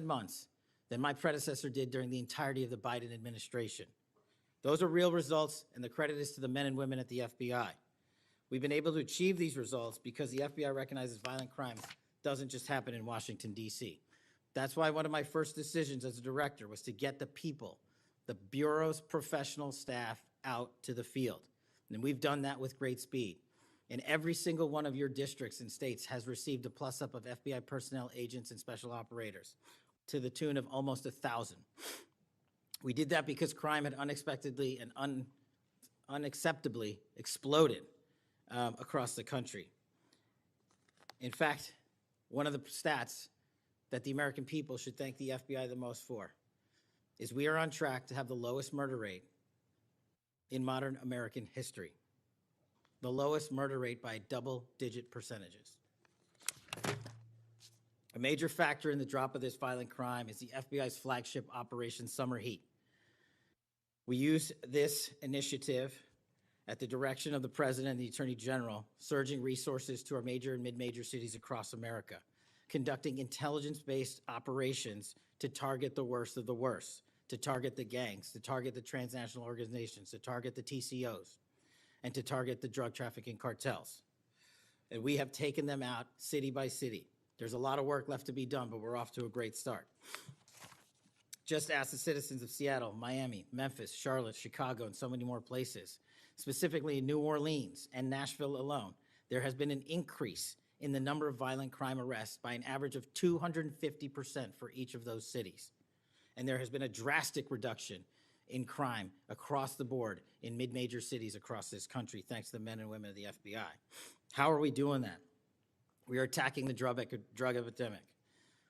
months than my predecessor did during the entirety of the Biden administration. Those are real results, and the credit is to the men and women at the FBI. We've been able to achieve these results because the FBI recognizes violent crime doesn't just happen in Washington, D.C. That's why one of my first decisions as a director was to get the people, the Bureau's professional staff, out to the field. And we've done that with great speed. And every single one of your districts and states has received a plus-up of FBI personnel, agents, and special operators to the tune of almost 1,000. We did that because crime had unexpectedly and unacceptably exploded across the country. In fact, one of the stats that the American people should thank the FBI the most for is we are on track to have the lowest murder rate in modern American history. The lowest murder rate by double-digit percentages. A major factor in the drop of this violent crime is the FBI's flagship Operation Summer Heat. We use this initiative at the direction of the President and the Attorney General, surging resources to our major and mid-major cities across America, conducting intelligence-based operations to target the worst of the worst, to target the gangs, to target the transnational organizations, to target the TCOs, and to target the drug trafficking cartels. And we have taken them out city by city. There's a lot of work left to be done, but we're off to a great start. Just ask the citizens of Seattle, Miami, Memphis, Charlotte, Chicago, and so many more places. Specifically in New Orleans and Nashville alone, there has been an increase in the number of violent crime arrests by an average of 250% for each of those cities. And there has been a drastic reduction in crime across the board in mid-major cities across this country, thanks to the men and women of the FBI. How are we doing that? We are attacking the drug epidemic.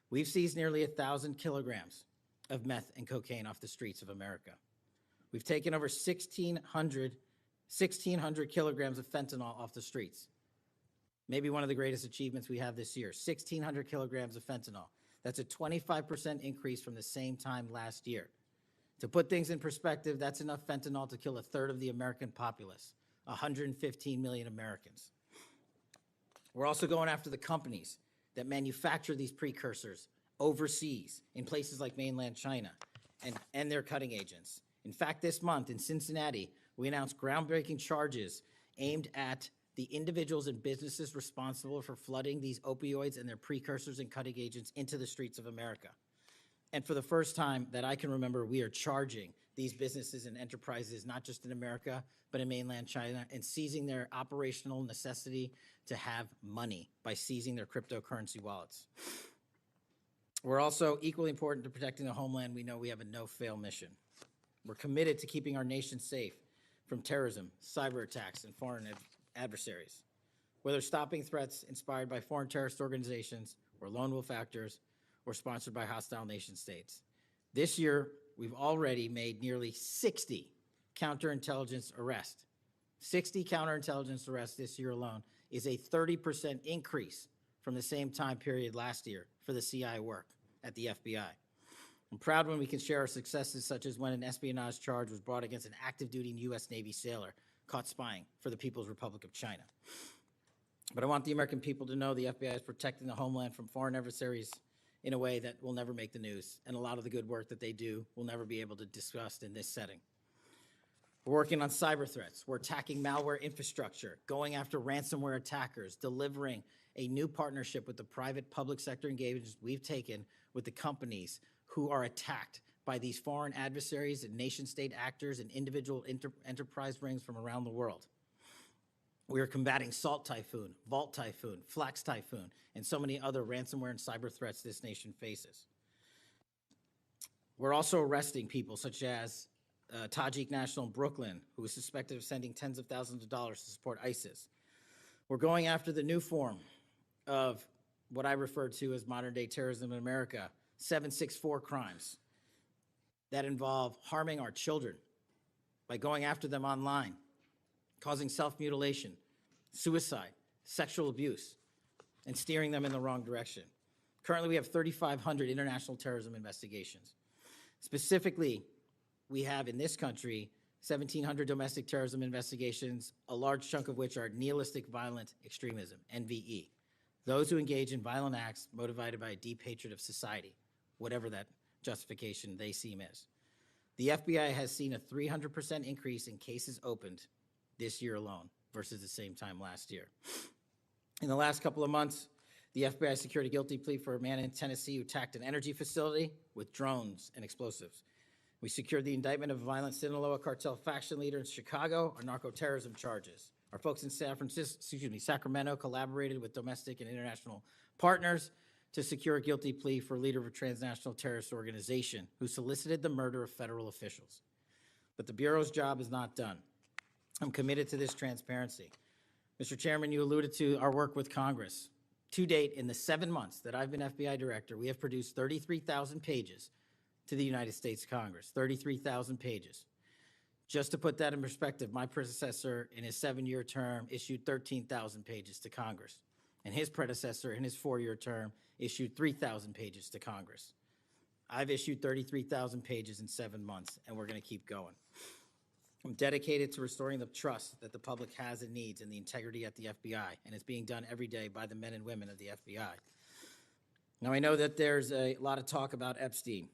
We've seized nearly 1,000 kilograms of meth and cocaine off the streets of America. We've taken over 1,600 kilograms of fentanyl off the streets. Maybe one of the greatest achievements we have this year, 1,600 kilograms of fentanyl. That's a 25% increase from the same time last year. To put things in perspective, that's enough fentanyl to kill a third of the American populace, 115 million Americans. We're also going after the companies that manufacture these precursors overseas in places like mainland China and their cutting agents. In fact, this month in Cincinnati, we announced groundbreaking charges aimed at the individuals and businesses responsible for flooding these opioids and their precursors and cutting agents into the streets of America. And for the first time that I can remember, we are charging these businesses and enterprises, not just in America, but in mainland China, and seizing their operational necessity to have money by seizing their cryptocurrency wallets. We're also equally important to protecting the homeland. We know we have a no-fail mission. We're committed to keeping our nation safe from terrorism, cyber attacks, and foreign adversaries. Whether stopping threats inspired by foreign terrorist organizations or lone wolf actors or sponsored by hostile nation states. This year, we've already made nearly 60 counterintelligence arrests. 60 counterintelligence arrests this year alone is a 30% increase from the same time period last year for the CI work at the FBI. I'm proud when we can share our successes, such as when an espionage charge was brought against an active duty U.S. Navy sailor caught spying for the People's Republic of China. But I want the American people to know the FBI is protecting the homeland from foreign adversaries in a way that will never make the news, and a lot of the good work that they do will never be able to discuss in this setting. We're working on cyber threats. We're attacking malware infrastructure, going after ransomware attackers, delivering a new partnership with the private public sector engagements we've taken with the companies who are attacked by these foreign adversaries and nation-state actors and individual enterprise rings from around the world. We are combating Salt Typhoon, Vault Typhoon, Flax Typhoon, and so many other ransomware and cyber threats this nation faces. We're also arresting people such as Tajik national in Brooklyn, who is suspected of sending tens of thousands of dollars to support ISIS. We're going after the new form of what I refer to as modern-day terrorism in America, 764 crimes that involve harming our children by going after them online, causing self-mutilation, suicide, sexual abuse, and steering them in the wrong direction. Currently, we have 3,500 international terrorism investigations. Specifically, we have in this country 1,700 domestic terrorism investigations, a large chunk of which are nihilistic violent extremism, NVE, those who engage in violent acts motivated by a deep hatred of society, whatever that justification they seem is. The FBI has seen a 300% increase in cases opened this year alone versus the same time last year. In the last couple of months, the FBI secured a guilty plea for a man in Tennessee who attacked an energy facility with drones and explosives. We secured the indictment of a violent Sinaloa cartel faction leader in Chicago on narco-terrorism charges. Our folks in Sacramento collaborated with domestic and international partners to secure a guilty plea for a leader of a transnational terrorist organization who solicited the murder of federal officials. But the Bureau's job is not done. I'm committed to this transparency. Mr. Chairman, you alluded to our work with Congress. To date, in the 7 months that I've been FBI director, we have produced 33,000 pages to the United States Congress, 33,000 pages. Just to put that in perspective, my predecessor in his 7-year term issued 13,000 pages to Congress, and his predecessor in his 4-year term issued 3,000 pages to Congress. I've issued 33,000 pages in 7 months, and we're going to keep going. I'm dedicated to restoring the trust that the public has and needs in the integrity at the FBI, and it's being done every day by the men and women of the FBI. Now, I know that there's a lot of talk about Epstein,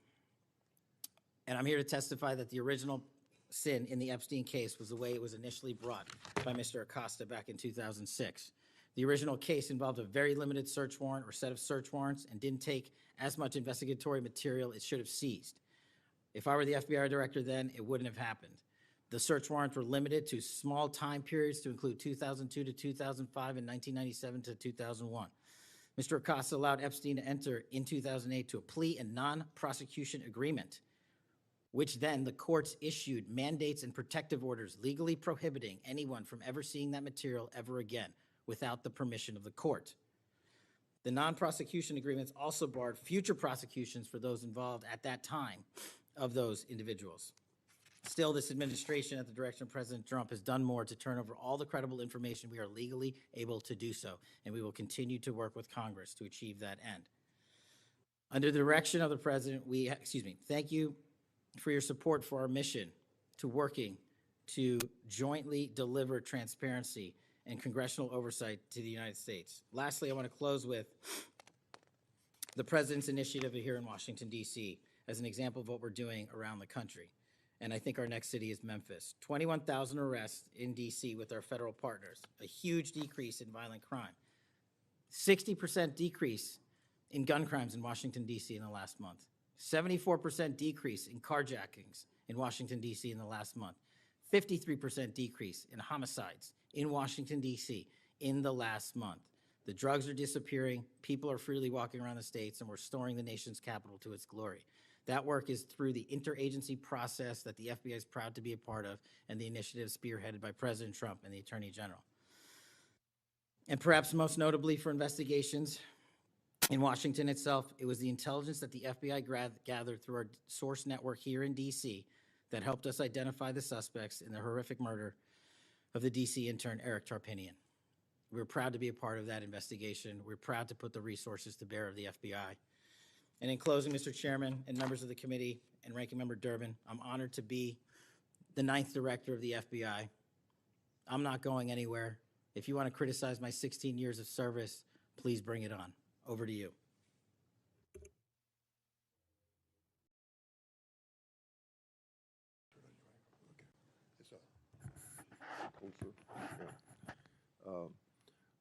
and I'm here to testify that the original sin in the Epstein case was the way it was initially brought by Mr. Acosta back in 2006. The original case involved a very limited search warrant or set of search warrants and didn't take as much investigatory material it should have seized. If I were the FBI director then, it wouldn't have happened. The search warrants were limited to small time periods to include 2002 to 2005 and 1997 to 2001. Mr. Acosta allowed Epstein to enter in 2008 to a plea and non-prosecution agreement, which then the courts issued mandates and protective orders legally prohibiting anyone from ever seeing that material ever again without the permission of the court. The non-prosecution agreements also barred future prosecutions for those involved at that time of those individuals. Still, this administration, at the direction of President Trump, has done more to turn over all the credible information we are legally able to do so, and we will continue to work with Congress to achieve that end. Under the direction of the President, thank you for your support for our mission to working to jointly deliver transparency and congressional oversight to the United States. Lastly, I want to close with the President's initiative here in Washington, D.C. as an example of what we're doing around the country. And I think our next city is Memphis. 21,000 arrests in D.C. with our federal partners, a huge decrease in violent crime, 60% decrease in gun crimes in Washington, D.C. in the last month, 74% decrease in carjackings in Washington, D.C. in the last month, 53% decrease in homicides in Washington, D.C. in the last month. The drugs are disappearing, people are freely walking around the states, and we're restoring the nation's capital to its glory. That work is through the interagency process that the FBI is proud to be a part of, and the initiative spearheaded by President Trump and the Attorney General. And perhaps most notably for investigations in Washington itself, it was the intelligence that the FBI gathered through our source network here in D.C. that helped us identify the suspects in the horrific murder of the D.C. intern Eric Tarpinian. We're proud to be a part of that investigation. We're proud to put the resources to bear of the FBI. And in closing, Mr. Chairman and members of the committee and Ranking Member Durbin, I'm honored to be the 9th director of the FBI. I'm not going anywhere. If you want to criticize my 16 years of service, please bring it on. Over to you.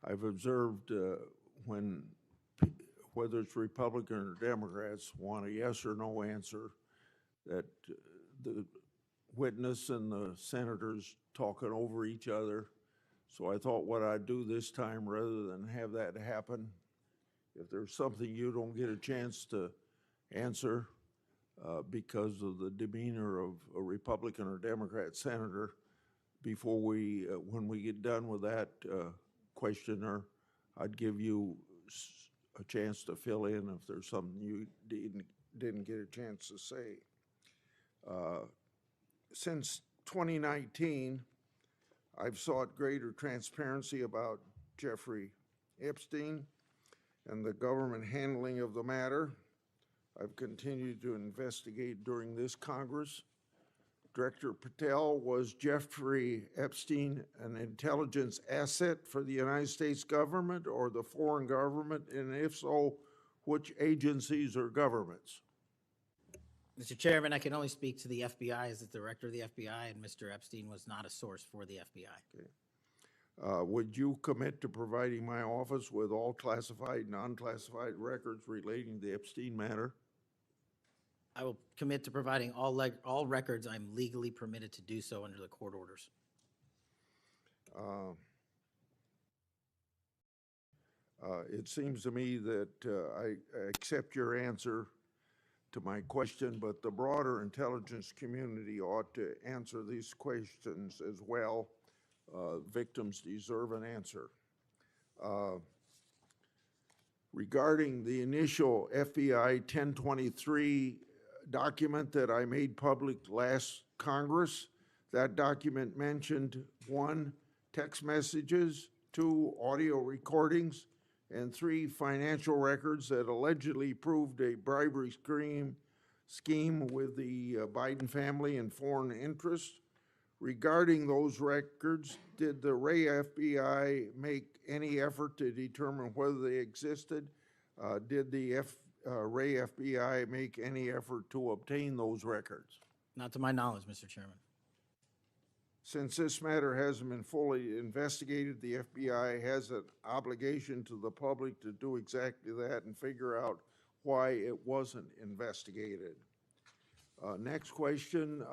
I've observed when whether it's Republican or Democrats want a yes or no answer, that the witness and the senators talking over each other. So I thought what I'd do this time, rather than have that happen, if there's something you don't get a chance to answer because of the demeanor of a Republican or Democrat senator, before we, when we get done with that questioner, I'd give you a chance to fill in if there's something you didn't get a chance to say. Since 2019, I've sought greater transparency about Jeffrey Epstein and the government handling of the matter. I've continued to investigate during this Congress. Director Patel, was Jeffrey Epstein an intelligence asset for the United States government or the foreign government? And if so, which agencies or governments? Mr. Chairman, I can only speak to the FBI as the director of the FBI, and Mr. Epstein was not a source for the FBI. Would you commit to providing my office with all classified, non-classified records relating to the Epstein matter? I will commit to providing all records I'm legally permitted to do so under the court orders. It seems to me that I accept your answer to my question, but the broader intelligence community ought to answer these questions as well. Victims deserve an answer. Regarding the initial FBI 1023 document that I made public last Congress, that document mentioned 1, text messages, 2, audio recordings, and 3, financial records that allegedly proved a bribery scheme with the Biden family and foreign interests. Regarding those records, did the Ray FBI make any effort to determine whether they existed? Did the Ray FBI make any effort to obtain those records? Not to my knowledge, Mr. Chairman. Since this matter hasn't been fully investigated, the FBI has an obligation to the public to do exactly that and figure out why it wasn't investigated. Next question.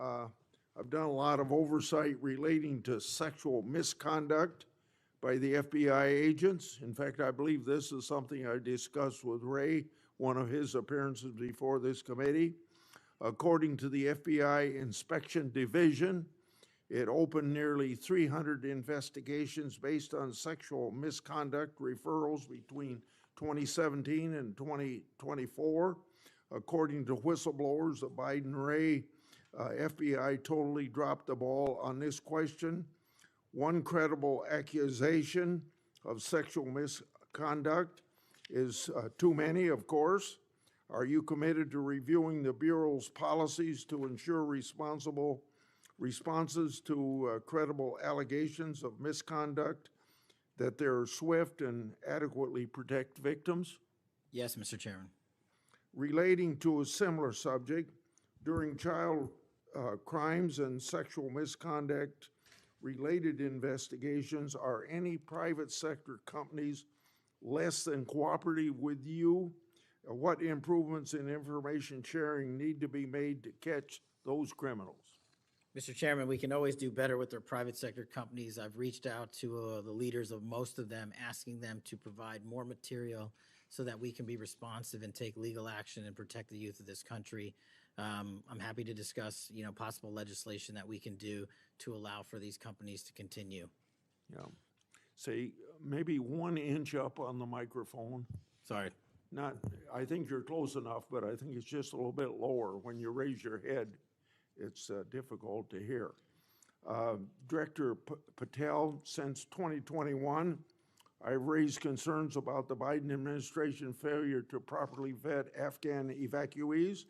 I've done a lot of oversight relating to sexual misconduct by the FBI agents. In fact, I believe this is something I discussed with Ray, one of his appearances before this committee. According to the FBI Inspection Division, it opened nearly 300 investigations based on sexual misconduct referrals between 2017 and 2024. According to whistleblowers, the Biden-Ray FBI totally dropped the ball on this question. One credible accusation of sexual misconduct is too many, of course. Are you committed to reviewing the Bureau's policies to ensure responsible responses to credible allegations of misconduct, that they're swift and adequately protect victims? Yes, Mr. Chairman. Relating to a similar subject, during child crimes and sexual misconduct related investigations, are any private sector companies less than cooperative with you? What improvements in information sharing need to be made to catch those criminals? Mr. Chairman, we can always do better with our private sector companies. I've reached out to the leaders of most of them, asking them to provide more material so that we can be responsive and take legal action and protect the youth of this country. I'm happy to discuss, possible legislation that we can do to allow for these companies to continue. Yeah. Say, maybe 1 inch up on the microphone. Sorry. Not, I think you're close enough, but I think it's just a little bit lower. When you raise your head, it's difficult to hear. Director Patel, since 2021, I've raised concerns about the Biden administration failure to properly vet Afghan evacuees.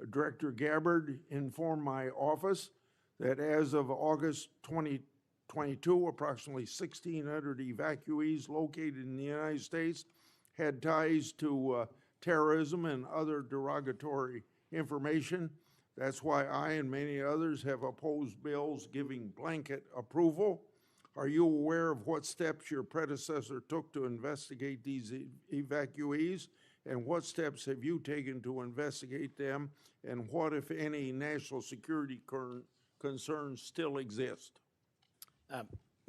Director Gabbard informed my office that as of August 2022, approximately 1,600 evacuees located in the United States had ties to terrorism and other derogatory information. That's why I and many others have opposed bills giving blanket approval. Are you aware of what steps your predecessor took to investigate these evacuees? And what steps have you taken to investigate them? And what, if any, national security concerns still exist?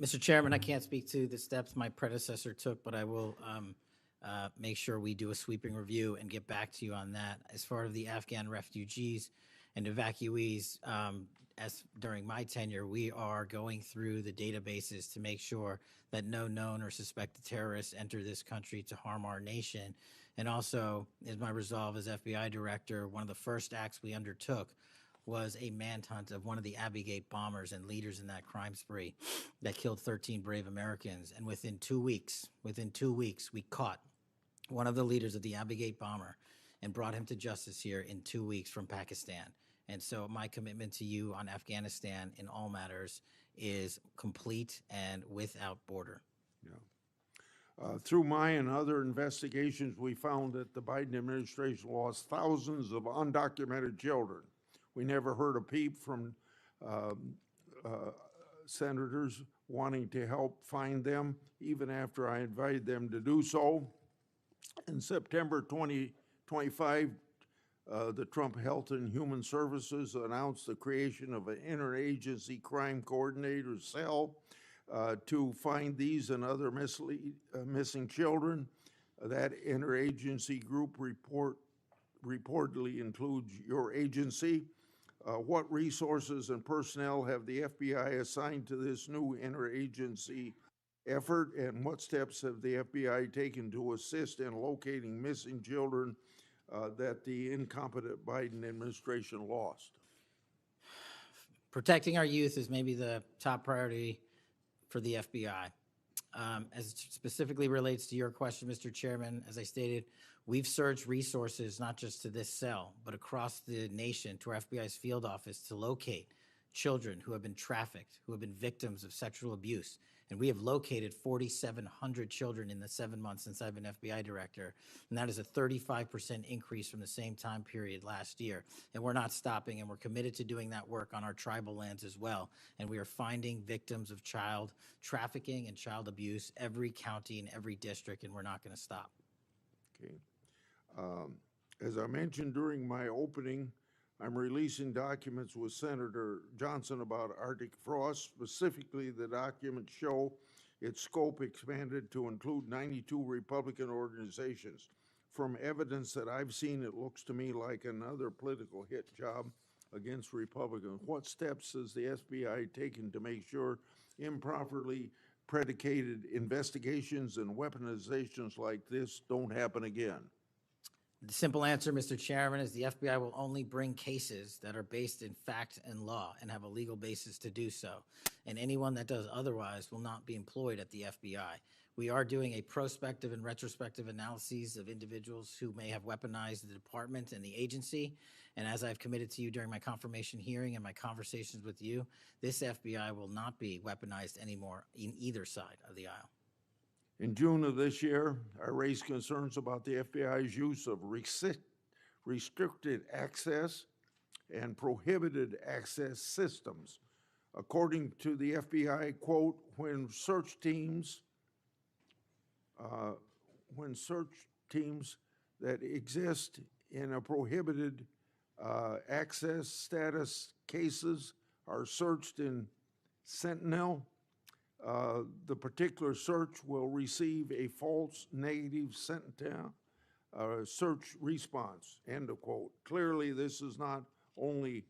Mr. Chairman, I can't speak to the steps my predecessor took, but I will make sure we do a sweeping review and get back to you on that. As far as the Afghan refugees and evacuees, as during my tenure, we are going through the databases to make sure that no known or suspected terrorists enter this country to harm our nation. And also, as my resolve as FBI director, one of the first acts we undertook was a manhunt of one of the Abbey Gate bombers and leaders in that crime spree that killed 13 brave Americans. And within 2 weeks, we caught one of the leaders of the Abbey Gate bomber and brought him to justice here in 2 weeks from Pakistan. And so my commitment to you on Afghanistan in all matters is complete and without border. Through my and other investigations, we found that the Biden administration lost thousands of undocumented children. We never heard a peep from senators wanting to help find them, even after I invited them to do so. In September 2025, the Trump Health and Human Services announced the creation of an interagency crime coordinator cell to find these and other missing children. That interagency group reportedly includes your agency. What resources and personnel have the FBI assigned to this new interagency effort, and what steps have the FBI taken to assist in locating missing children that the incompetent Biden administration lost? Protecting our youth is maybe the top priority for the FBI. As it specifically relates to your question, Mr. Chairman, as I stated, we've surged resources not just to this cell, but across the nation to our FBI's field office to locate children who have been trafficked, who have been victims of sexual abuse. And we have located 4,700 children in the 7 months since I've been FBI director. And that is a 35% increase from the same time period last year. And we're not stopping, and we're committed to doing that work on our tribal lands as well. And we are finding victims of child trafficking and child abuse every county and every district, and we're not going to stop. Okay. As I mentioned during my opening, I'm releasing documents with Senator Johnson about Arctic frost. Specifically, the documents show its scope expanded to include 92 Republican organizations. From evidence that I've seen, it looks to me like another political hit job against Republicans. What steps has the FBI taken to make sure improperly predicated investigations and weaponizations like this don't happen again? The simple answer, Mr. Chairman, is the FBI will only bring cases that are based in fact and law and have a legal basis to do so. And anyone that does otherwise will not be employed at the FBI. We are doing a prospective and retrospective analyses of individuals who may have weaponized the department and the agency. And as I've committed to you during my confirmation hearing and my conversations with you, this FBI will not be weaponized anymore in either side of the aisle. In June of this year, I raised concerns about the FBI's use of restricted access and prohibited access systems. According to the FBI, quote, when search teams that exist in a prohibited access status cases are searched in Sentinel, the particular search will receive a false negative Sentinel search response, end of quote. Clearly, this is not only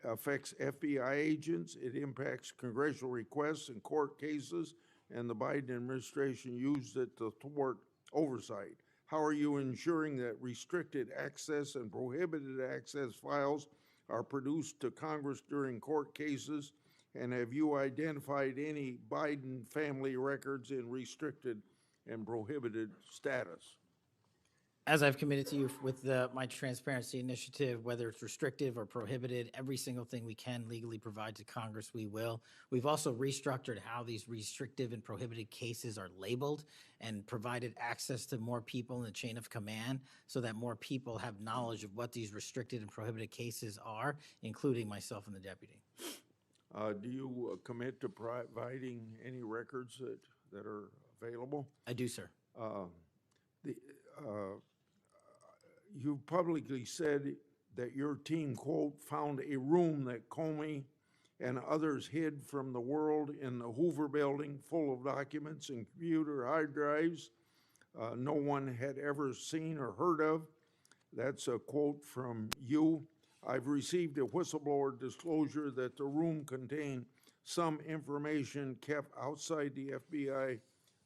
affects FBI agents, it impacts congressional requests and court cases, and the Biden administration used it to thwart oversight. How are you ensuring that restricted access and prohibited access files are produced to Congress during court cases? And have you identified any Biden family records in restricted and prohibited status? As I've committed to you with my transparency initiative, whether it's restrictive or prohibited, every single thing we can legally provide to Congress, we will. We've also restructured how these restrictive and prohibited cases are labeled and provided access to more people in the chain of command so that more people have knowledge of what these restricted and prohibited cases are, including myself and the deputy. Do you commit to providing any records that are available? I do, sir. You publicly said that your team, quote, found a room that Comey and others hid from the world in the Hoover building full of documents and computer hard drives no one had ever seen or heard of. That's a quote from you. I've received a whistleblower disclosure that the room contained some information kept outside the FBI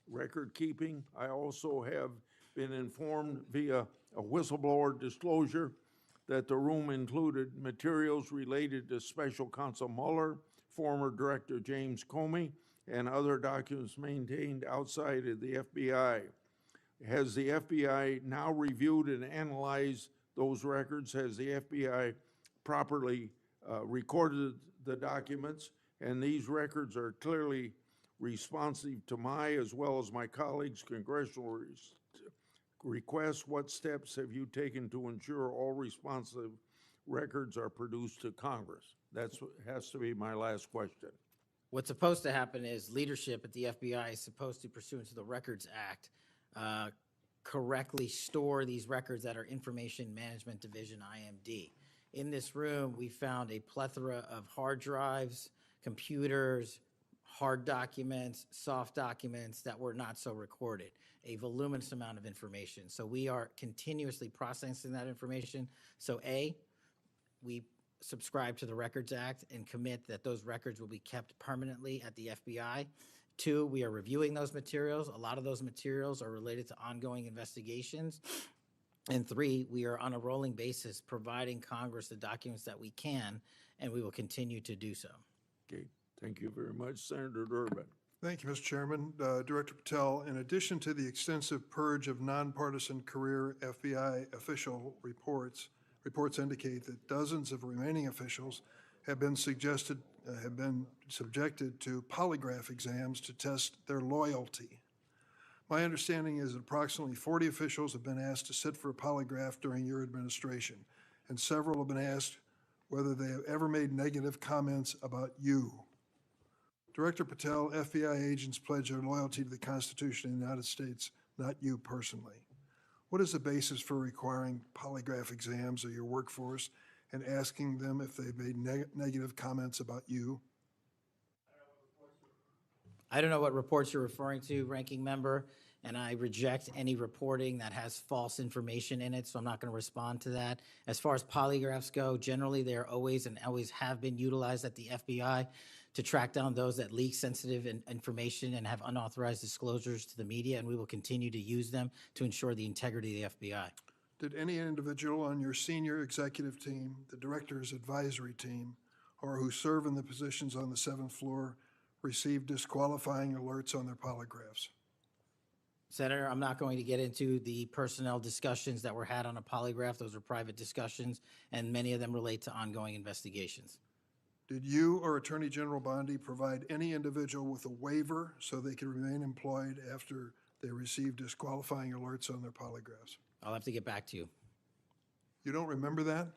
record keeping. I also have been informed via a whistleblower disclosure that the room included materials related to Special Counsel Mueller, former Director James Comey, and other documents maintained outside of the FBI. Has the FBI now reviewed and analyzed those records? Has the FBI properly recorded the documents? And these records are clearly responsive to my as well as my colleagues' congressional requests, what steps have you taken to ensure all responsive records are produced to Congress? Has to be my last question. What's supposed to happen is leadership at the FBI is supposed to, pursuant to the Records Act, correctly store these records at our Information Management Division, IMD. In this room, we found a plethora of hard drives, computers, hard documents, soft documents that were not so recorded, a voluminous amount of information. So we are continuously processing that information. So A, we subscribe to the Records Act and commit that those records will be kept permanently at the FBI. 2, we are reviewing those materials. A lot of those materials are related to ongoing investigations. And 3, we are on a rolling basis providing Congress the documents that we can, and we will continue to do so. Okay, thank you very much, Senator Durbin. Thank you, Mr. Chairman. Director Patel, in addition to the extensive purge of nonpartisan career FBI official reports indicate that dozens of remaining officials have been subjected to polygraph exams to test their loyalty. My understanding is that approximately 40 officials have been asked to sit for a polygraph during your administration, and several have been asked whether they have ever made negative comments about you. Director Patel, FBI agents pledge their loyalty to the Constitution of the United States, not you personally. What is the basis for requiring polygraph exams of your workforce and asking them if they've made negative comments about you? I don't know what reports you're referring to, Ranking Member, and I reject any reporting that has false information in it, so I'm not going to respond to that. As far as polygraphs go, generally they are always and always have been utilized at the FBI to track down those that leak sensitive information and have unauthorized disclosures to the media, and we will continue to use them to ensure the integrity of the FBI. Did any individual on your senior executive team, the director's advisory team, or who serve in the positions on the 7th floor receive disqualifying alerts on their polygraphs? Senator, I'm not going to get into the personnel discussions that were had on a polygraph. Those are private discussions, and many of them relate to ongoing investigations. Did you or Attorney General Bondi provide any individual with a waiver so they could remain employed after they received disqualifying alerts on their polygraphs? I'll have to get back to you. You don't remember that?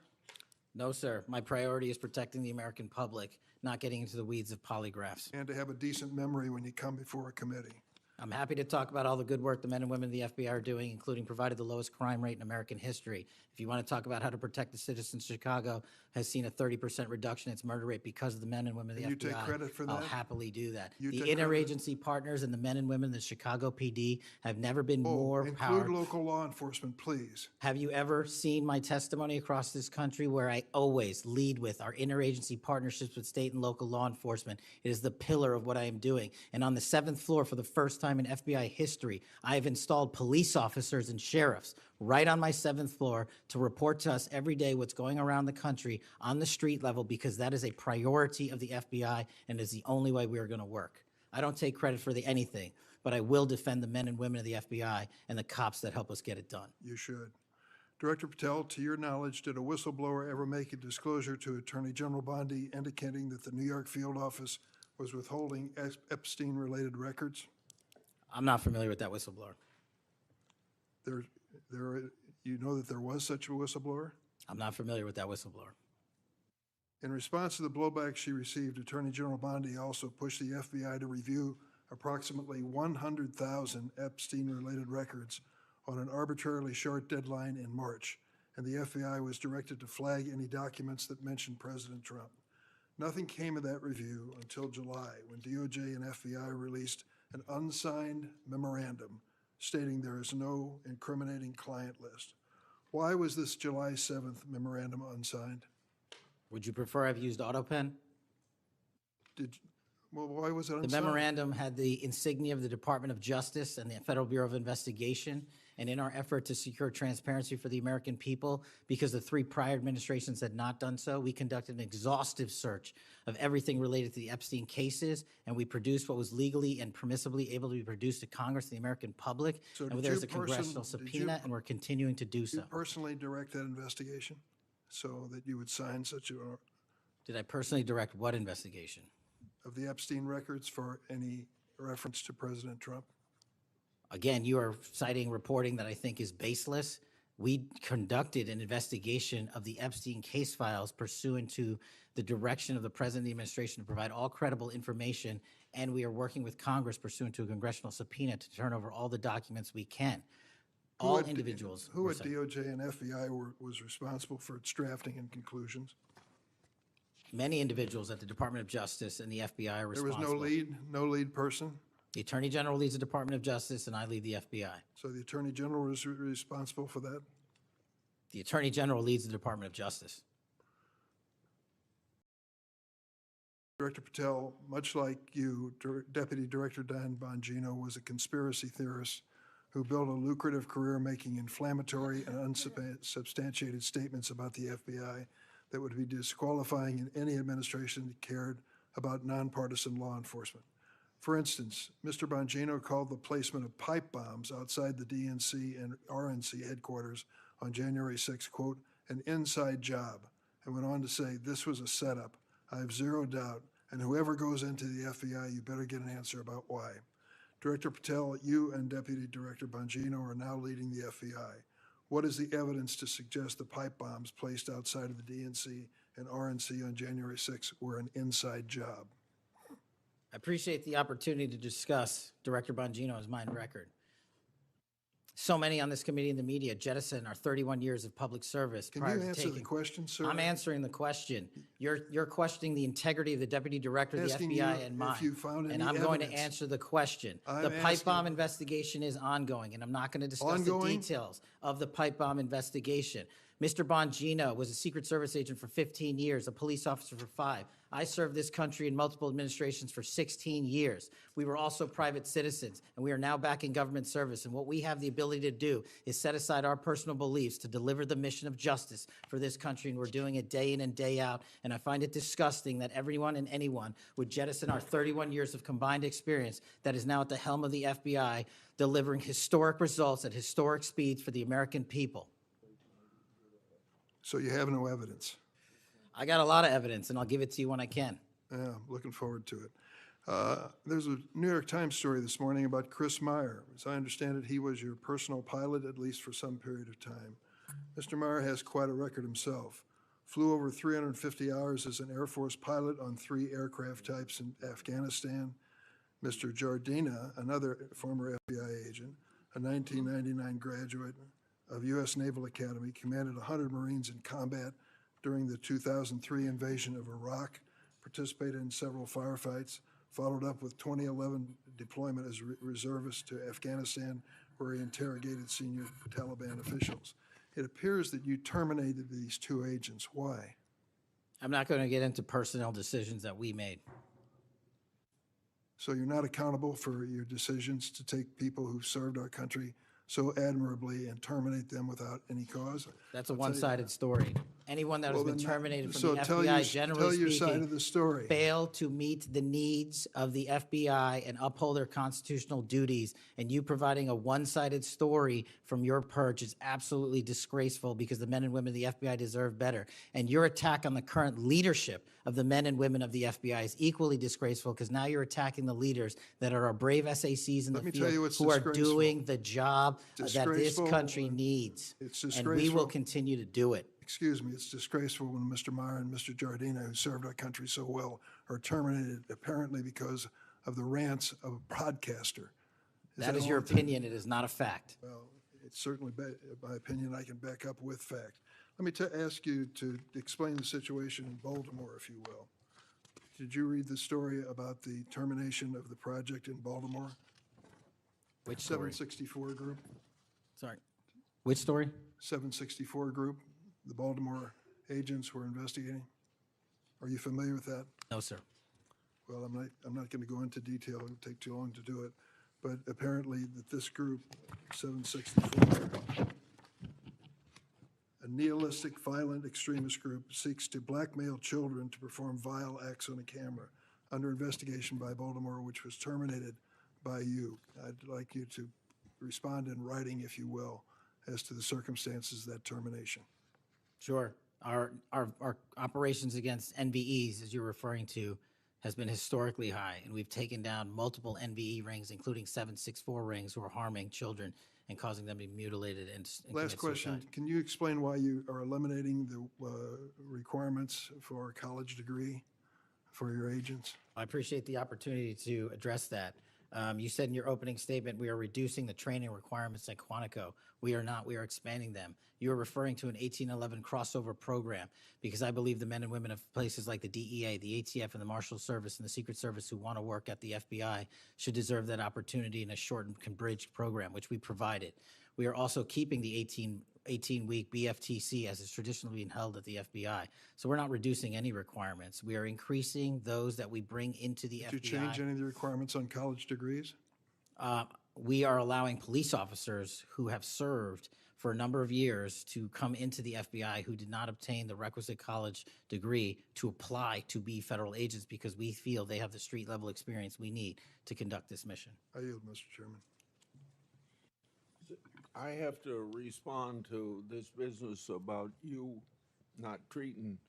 No, sir. My priority is protecting the American public, not getting into the weeds of polygraphs. And to have a decent memory when you come before a committee. I'm happy to talk about all the good work the men and women of the FBI are doing, including provided the lowest crime rate in American history. If you want to talk about how to protect the citizens, Chicago has seen a 30% reduction in its murder rate because of the men and women of the FBI. You take credit for that? I'll happily do that. You The take interagency partners and the men and women of the Chicago PD have never been more include powerful. local law enforcement, please. Have you ever seen my testimony across this country where I always lead with our interagency partnerships with state and local law enforcement? It is the pillar of what I am doing. And on the 7th floor, for the first time in FBI history, I have installed police officers and sheriffs right on my 7th floor to report to us every day what's going around the country on the street level, because that is a priority of the FBI and is the only way we are going to work. I don't take credit for anything, but I will defend the men and women of the FBI and the cops that help us get it done. You should. Director Patel, to your knowledge, did a whistleblower ever make a disclosure to Attorney General Bondi indicating that the New York field office was withholding Epstein-related records? I'm not familiar with that whistleblower. You know that there was such a whistleblower? I'm not familiar with that whistleblower. In response to the blowback she received, Attorney General Bondi also pushed the FBI to review approximately 100,000 Epstein-related records on an arbitrarily short deadline in March, and the FBI was directed to flag any documents that mentioned President Trump. Nothing came of that review until July, when DOJ and FBI released an unsigned memorandum stating there is no incriminating client list. Why was this July 7th memorandum unsigned? Would you prefer I've used AutoPen? Well, why was it unsigned? The memorandum had the insignia of the Department of Justice and the Federal Bureau of Investigation. And in our effort to secure transparency for the American people, because the 3 prior administrations had not done so, we conducted an exhaustive search of everything related to the Epstein cases, and we produced what was legally and permissibly able to be produced to Congress and the American public. So and there's a congressional subpoena, and we're continuing to do so. Did you personally direct that investigation so that you would sign such a... Did I personally direct what investigation? Of the Epstein records for any reference to President Trump? Again, you are citing reporting that I think is baseless. We conducted an investigation of the Epstein case files pursuant to the direction of the President of the administration to provide all credible information, and we are working with Congress pursuant to a congressional subpoena to turn over all the documents we can. All individuals. Who were at cited. DOJ and FBI was responsible for its drafting and conclusions? Many individuals at the Department of Justice and the FBI are There was responsible. no lead person? The Attorney General leads the Department of Justice, and I lead the FBI. So the Attorney General was responsible for that? The Attorney General leads the Department of Justice. Director Patel, much like you, Deputy Director Dan Bongino was a conspiracy theorist who built a lucrative career making inflammatory and unsubstantiated statements about the FBI that would be disqualifying in any administration that cared about nonpartisan law enforcement. For instance, Mr. Bongino called the placement of pipe bombs outside the DNC and RNC headquarters on January 6, quote, an inside job, and went on to say this was a setup. I have zero doubt, and whoever goes into the FBI, you better get an answer about why. Director Patel, you and Deputy Director Bongino are now leading the FBI. What is the evidence to suggest the pipe bombs placed outside of the DNC and RNC on January 6 were an inside job? I appreciate the opportunity to discuss Director Bongino's mind record. So many on this committee and the media jettison our 31 years of public service Can prior you to answer taking. the question, sir? I'm answering the question. You're questioning the integrity of the Deputy Director of the Asking FBI you and mine. if you found And any I'm going to evidence. answer the question. I'm The pipe asking- bomb investigation is ongoing, and I'm not going to discuss the Ongoing? details of the pipe bomb investigation. Mr. Bongino was a Secret Service agent for 15 years, a police officer for 5. I served this country in multiple administrations for 16 years. We were also private citizens, and we are now back in government service. And what we have the ability to do is set aside our personal beliefs to deliver the mission of justice for this country, and we're doing it day in and day out. And I find it disgusting that everyone and anyone would jettison our 31 years of combined experience that is now at the helm of the FBI, delivering historic results at historic speeds for the American people. So you have no evidence? I got a lot of evidence, and I'll give it to you when I can. Yeah, I'm looking forward to it. There's a New York Times story this morning about Chris Meyer. As I understand it, he was your personal pilot, at least for some period of time. Mr. Meyer has quite a record himself. Flew over 350 hours as an Air Force pilot on 3 aircraft types in Afghanistan. Mr. Jardina, another former FBI agent, a 1999 graduate of U.S. Naval Academy, commanded 100 Marines in combat during the 2003 invasion of Iraq, participated in several firefights, followed up with 2011 deployment as reservist to Afghanistan, where he interrogated senior Taliban officials. It appears that you terminated these 2 agents. Why? I'm not going to get into personnel decisions that we made. So you're not accountable for your decisions to take people who served our country so admirably and terminate them without any cause? That's a one-sided story. Anyone that has been terminated from the tell FBI, tell generally your side of speaking, the story. failed to meet the needs of the FBI and uphold their constitutional duties, and you providing a one-sided story from your perch is absolutely disgraceful because the men and women of the FBI deserve better. And your attack on the current leadership of the men and women of the FBI is equally disgraceful because now you're attacking the leaders that are our brave SACs in the Let me tell you field what's who are disgraceful. doing the job that this Disgraceful. country needs. It's And we disgraceful. will continue to do it. Excuse me, it's disgraceful when Mr. Meyer and Mr. Jardina, who served our country so well, are terminated apparently because of the rants of a broadcaster. That is all your it- opinion. It is not a fact. Well, it's certainly my opinion I can back up with fact. Let me ask you to explain the situation in Baltimore, if you will. Did you read the story about the termination of the project in Baltimore? Which story? 764 Group? Sorry. Which story? 764 Group, the Baltimore agents were investigating. Are you familiar with that? No, sir. Well, I'm not going to go into detail. It would take too long to do it. But apparently that this group, 764, a nihilistic, violent extremist group, seeks to blackmail children to perform vile acts on a camera under investigation by Baltimore, which was terminated by you. I'd like you to respond in writing, if you will, as to the circumstances of that termination. Sure. Our operations against NVEs, as you're referring to, has been historically high, and we've taken down multiple NVE rings, including 764 rings, who are harming children and causing them to be mutilated and Last commit question, suicide. can you explain why you are eliminating the requirements for a college degree for your agents? I appreciate the opportunity to address that. You said in your opening statement, we are reducing the training requirements at Quantico. We are not, we are expanding them. You are referring to an 1811 crossover program because I believe the men and women of places like the DEA, the ATF, and the Marshal Service and the Secret Service who want to work at the FBI should deserve that opportunity in a shortened bridged program, which we provided. We are also keeping the 18-week BFTC as is traditionally being held at the FBI. So we're not reducing any requirements. We are increasing those that we bring into the Did you FBI. change any of the requirements on college degrees? We are allowing police officers who have served for a number of years to come into the FBI who did not obtain the requisite college degree to apply to be federal agents because we feel they have the street level experience we need to conduct this mission. I yield, Mr. Chairman. I have to respond to this business about you not treating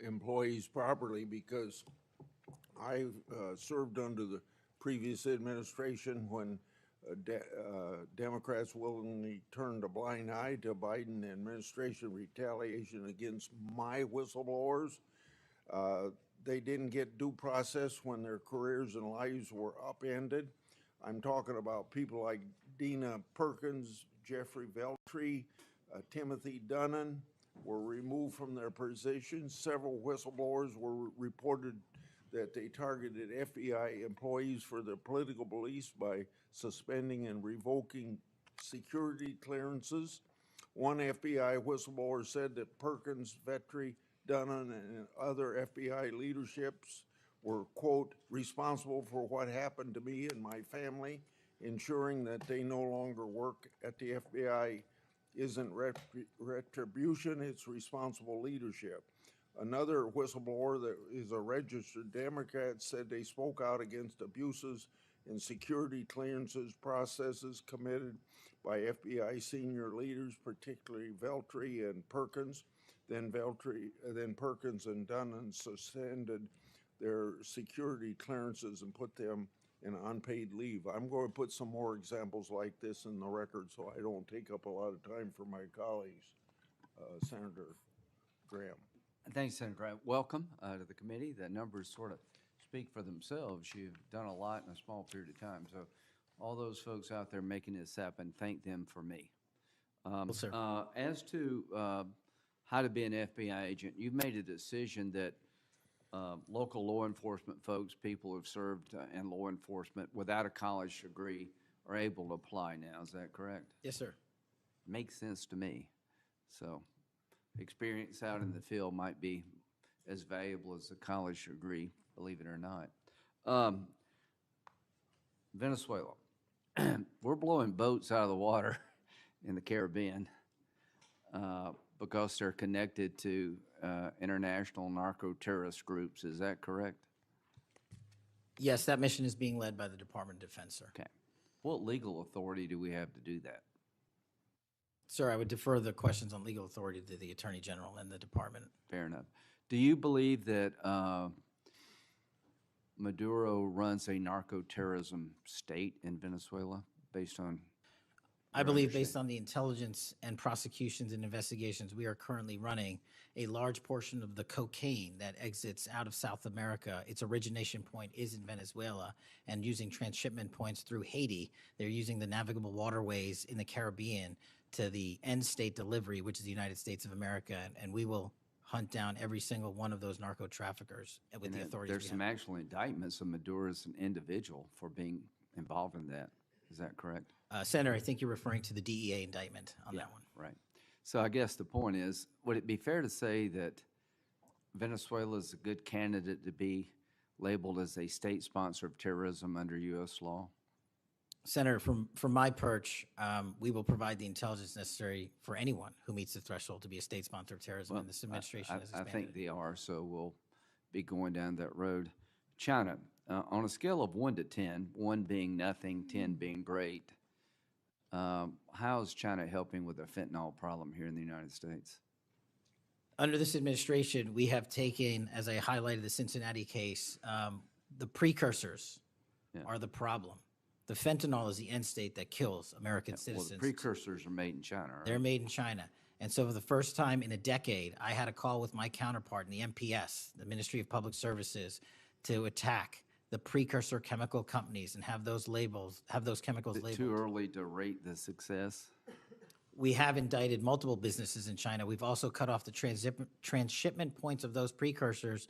employees properly because I served under the previous administration when Democrats willingly turned a blind eye to Biden administration retaliation against my whistleblowers. They didn't get due process when their careers and lives were upended. I'm talking about people like Dina Perkins, Jeffrey Veltri, Timothy Dunnan were removed from their positions. Several whistleblowers were reported that they targeted FBI employees for their political beliefs by suspending and revoking security clearances. One FBI whistleblower said that Perkins, Vetri, Dunnan, and other FBI leaderships were, quote, responsible for what happened to me and my family, ensuring that they no longer work at the FBI isn't retribution, it's responsible leadership. Another whistleblower that is a registered Democrat said they spoke out against abuses in security clearances processes committed by FBI senior leaders, particularly Veltri and Perkins. Then Perkins and Dunnan suspended their security clearances and put them in unpaid leave. I'm going to put some more examples like this in the record so I don't take up a lot of time for my colleagues. Senator Graham. Thanks, Senator Graham. Welcome to the committee. The numbers sort of speak for themselves. You've done a lot in a small period of time. So all those folks out there making this happen, thank them for me. Well, sir. As to how to be an FBI agent, you've made a decision that local law enforcement folks, people who've served in law enforcement without a college degree are able to apply now. Is that correct? Yes, sir. Makes sense to me. So experience out in the field might be as valuable as a college degree, believe it or not. Venezuela. We're blowing boats out of the water in the Caribbean because they're connected to international narco-terrorist groups. Is that correct? Yes, that mission is being led by the Department of Defense, sir. Okay. What legal authority do we have to do that? Sir, I would defer the questions on legal authority to the Attorney General and the department. Fair enough. Do you believe that Maduro runs a narco-terrorism state in Venezuela based on? I believe based on the intelligence and prosecutions and investigations we are currently running, a large portion of the cocaine that exits out of South America, its origination point is in Venezuela, and using transshipment points through Haiti, they're using the navigable waterways in the Caribbean to the end state delivery, which is the United States of America, and we will hunt down every single one of those narco traffickers with the authorities. There's some actual indictments of Maduro as an individual for being involved in that. Is that correct? Senator, I think you're referring to the DEA indictment on that one. Right. So I guess the point is, would it be fair to say that Venezuela is a good candidate to be labeled as a state sponsor of terrorism under U.S. law? Senator, from my perch, we will provide the intelligence necessary for anyone who meets the threshold to be a state sponsor of terrorism, and this administration has I expanded. think they are, so we'll be going down that road. China, on a scale of 1 to 10, 1 being nothing, 10 being great, how is China helping with the fentanyl problem here in the United States? Under this administration, we have taken, as I highlighted the Cincinnati case, the precursors are the problem. The fentanyl is the end state that kills American Well, citizens. the precursors are made in China, right? They're made in China. And so for the first time in a decade, I had a call with my counterpart in the MPS, the Ministry of Public Services, to attack the precursor chemical companies and have those chemicals Is it labeled. too early to rate the success? We have indicted multiple businesses in China. We've also cut off the transshipment points of those precursors.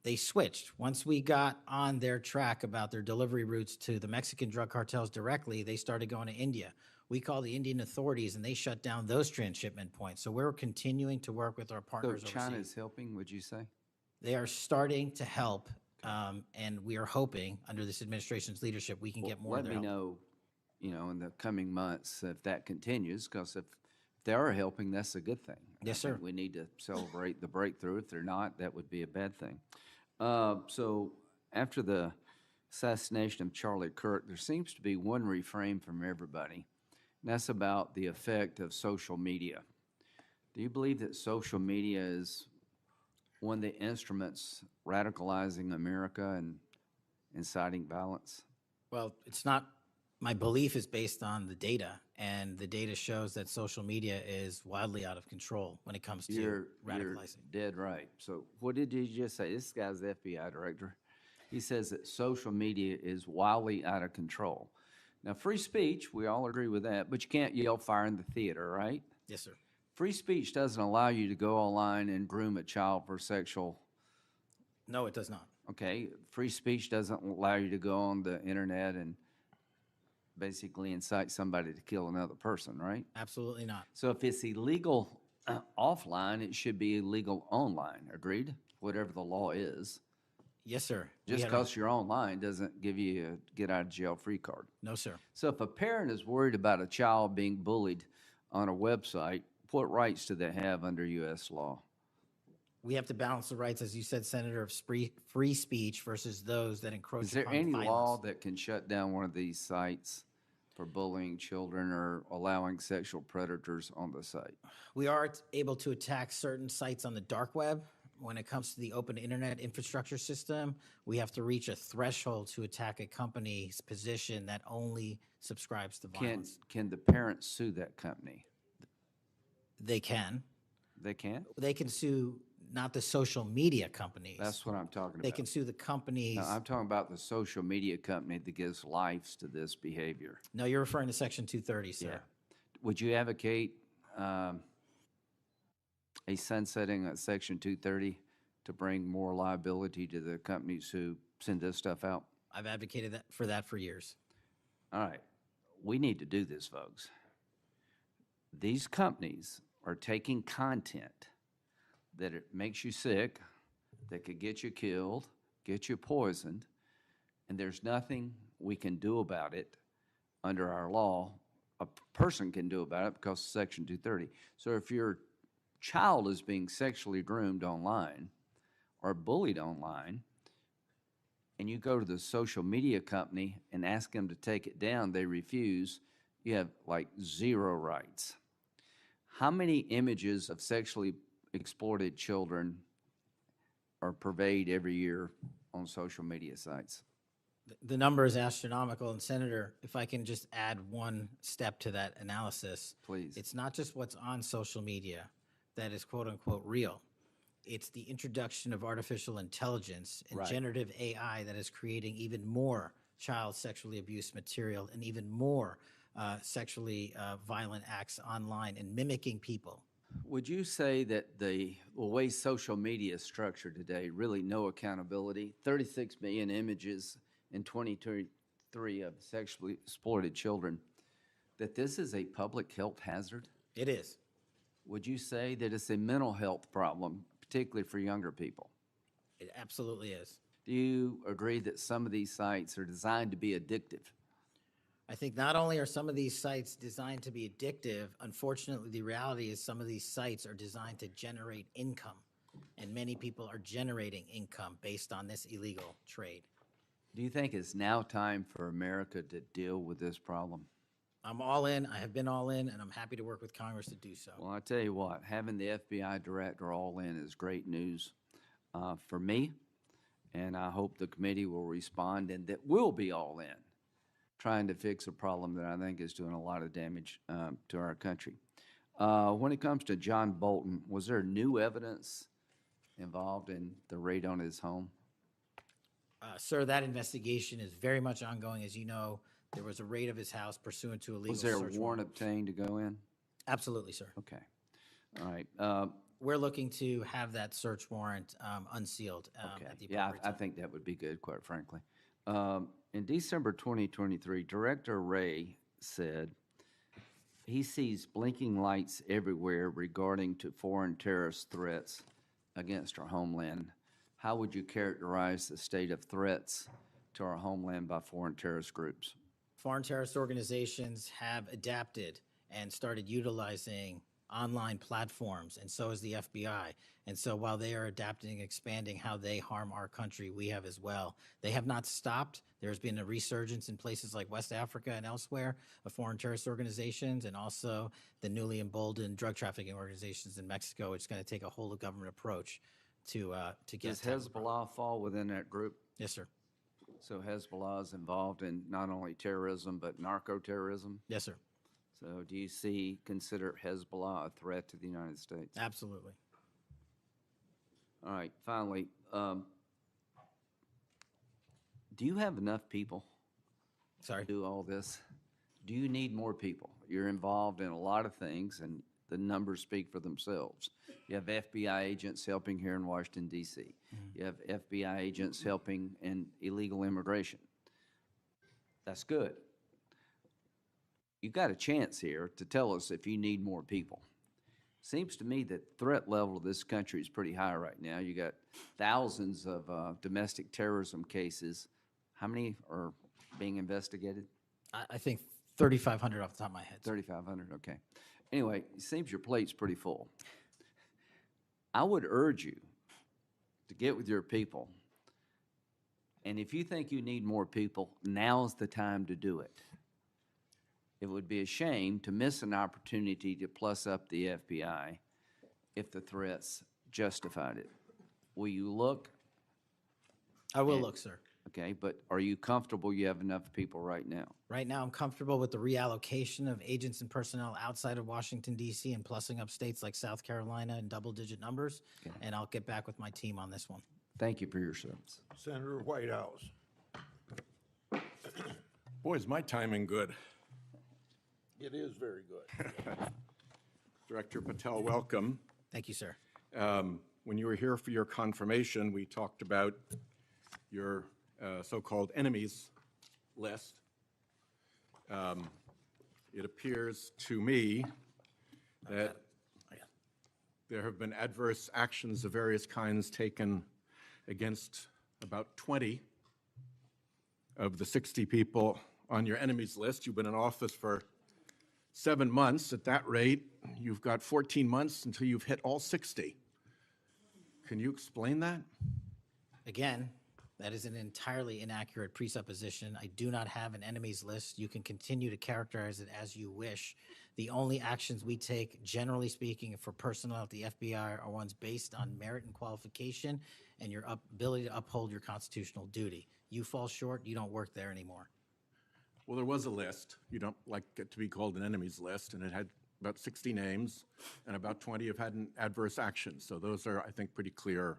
They switched. Once we got on their track about their delivery routes to the Mexican drug cartels directly, they started going to India. We called the Indian authorities, and they shut down those transshipment points. So we're continuing to work with our So partners China overseas. is helping, would you say? They are starting to help, and we are hoping, under this administration's leadership, we can get more of Let their me help. know, in the coming months if that continues, because if they are helping, that's a good thing. Yes, I think sir. we need to celebrate the breakthrough. If they're not, that would be a bad thing. So after the assassination of Charlie Kirk, there seems to be one refrain from everybody, and that's about the effect of social media. Do you believe that social media is one of the instruments radicalizing America and inciting violence? Well, it's not, my belief is based on the data, and the data shows that social media is wildly out of control when it comes to You're radicalizing. dead right. So what did you just say? This guy's the FBI director. He says that social media is wildly out of control. Now, free speech, we all agree with that, but you can't yell fire in the theater, right? Yes, sir. Free speech doesn't allow you to go online and groom a child for sexual, No, it does not. okay? Free speech doesn't allow you to go on the internet and basically incite somebody to kill another person, right? Absolutely not. So if it's illegal offline, it should be illegal online, agreed? Whatever the law is. Yes, sir. We Just had a- because you're online doesn't give you a get out of jail free card. No, sir. So if a parent is worried about a child being bullied on a website, what rights do they have under U.S. law? We have to balance the rights, as you said, Senator, of free speech versus those that encroach Is there upon any violence. law that can shut down one of these sites for bullying children or allowing sexual predators on the site? We are able to attack certain sites on the dark web. When it comes to the open internet infrastructure system, we have to reach a threshold to attack a company's position that only subscribes to violence. Can the parents sue that company? They can. They can? They can sue not the social media companies. That's what I'm talking They about. can sue the companies. No, I'm talking about the social media company that gives lives to this behavior. No, you're referring to Section 230, sir. Would you advocate a sunsetting of Section 230 to bring more liability to the companies who send this stuff out? I've advocated for that for years. All right, we need to do this, folks. These companies are taking content that it makes you sick, that could get you killed, get you poisoned, and there's nothing we can do about it under our law. A person can do about it because of Section 230. So if your child is being sexually groomed online or bullied online, and you go to the social media company and ask them to take it down, they refuse, you have like zero rights. How many images of sexually exploited children are purveyed every year on social media sites? The number is astronomical, and Senator, if I can just add one step to that analysis. Please. It's not just what's on social media that is quote-unquote real. It's the introduction of artificial intelligence and Right. generative AI that is creating even more child sexually abused material and even more sexually violent acts online and mimicking people. Would you say that the way social media is structured today, really no accountability, 36 million images in 2023 of sexually exploited children, that this is a public health hazard? It is. Would you say that it's a mental health problem, particularly for younger people? It absolutely is. Do you agree that some of these sites are designed to be addictive? I think not only are some of these sites designed to be addictive, unfortunately, the reality is some of these sites are designed to generate income, and many people are generating income based on this illegal trade. Do you think it's now time for America to deal with this problem? I'm all in. I have been all in, and I'm happy to work with Congress to do so. Well, I tell you what, having the FBI director all in is great news for me, and I hope the committee will respond and that we'll be all in, trying to fix a problem that I think is doing a lot of damage to our country. When it comes to John Bolton, was there new evidence involved in the raid on his home? Sir, that investigation is very much ongoing. As you know, there was a raid of his house pursuant to a legal Was there a search warrant obtained to go in? Absolutely, sir. Okay. All right. We're looking to have that search warrant unsealed Okay. at the Yeah, appropriate I time. think that would be good, quite frankly. In December 2023, Director Wray said he sees blinking lights everywhere regarding to foreign terrorist threats against our homeland. How would you characterize the state of threats to our homeland by foreign terrorist groups? Foreign terrorist organizations have adapted and started utilizing online platforms, and so has the FBI. And so while they are adapting and expanding how they harm our country, we have as well. They have not stopped. There's been a resurgence in places like West Africa and elsewhere of foreign terrorist organizations, and also the newly emboldened drug trafficking organizations in Mexico. It's going to take a whole of government approach to get. Does to- Hezbollah fall within that group? Yes, sir. So Hezbollah is involved in not only terrorism, but narco-terrorism? Yes, sir. So do you consider Hezbollah a threat to the United States? Absolutely. All right, finally, do you have enough people Sorry. to do all this? Do you need more people? You're involved in a lot of things, and the numbers speak for themselves. You have FBI agents helping here in Washington, D.C. You have FBI agents helping in illegal immigration. That's good. You've got a chance here to tell us if you need more people. Seems to me that threat level of this country is pretty high right now. You got thousands of domestic terrorism cases. How many are being investigated? I think 3,500 off the top of my head. 3,500, okay. Anyway, it seems your plate's pretty full. I would urge you to get with your people, and if you think you need more people, now's the time to do it. It would be a shame to miss an opportunity to plus up the FBI if the threats justified it. Will you look? I will look, sir. Okay, but are you comfortable you have enough people right now? Right now, I'm comfortable with the reallocation of agents and personnel outside of Washington, D.C. and plussing up states like South Carolina in double-digit numbers, and I'll get back with my team on this one. Thank you for your service. Senator Whitehouse. Boy, is my timing good. It is very good. Director Patel, welcome. Thank you, sir. When you were here for your confirmation, we talked about your so-called enemies list. It appears to me that there have been adverse actions of various kinds taken against about 20 of the 60 people on your enemies list. You've been in office for 7 months. At that rate, you've got 14 months until you've hit all 60. Can you explain that? Again, that is an entirely inaccurate presupposition. I do not have an enemies list. You can continue to characterize it as you wish. The only actions we take, generally speaking, for personnel at the FBI are ones based on merit and qualification and your ability to uphold your constitutional duty. You fall short, you don't work there anymore. Well, there was a list. You don't like it to be called an enemies list, and it had about 60 names, and about 20 have had an adverse action. So those are, I think, pretty clear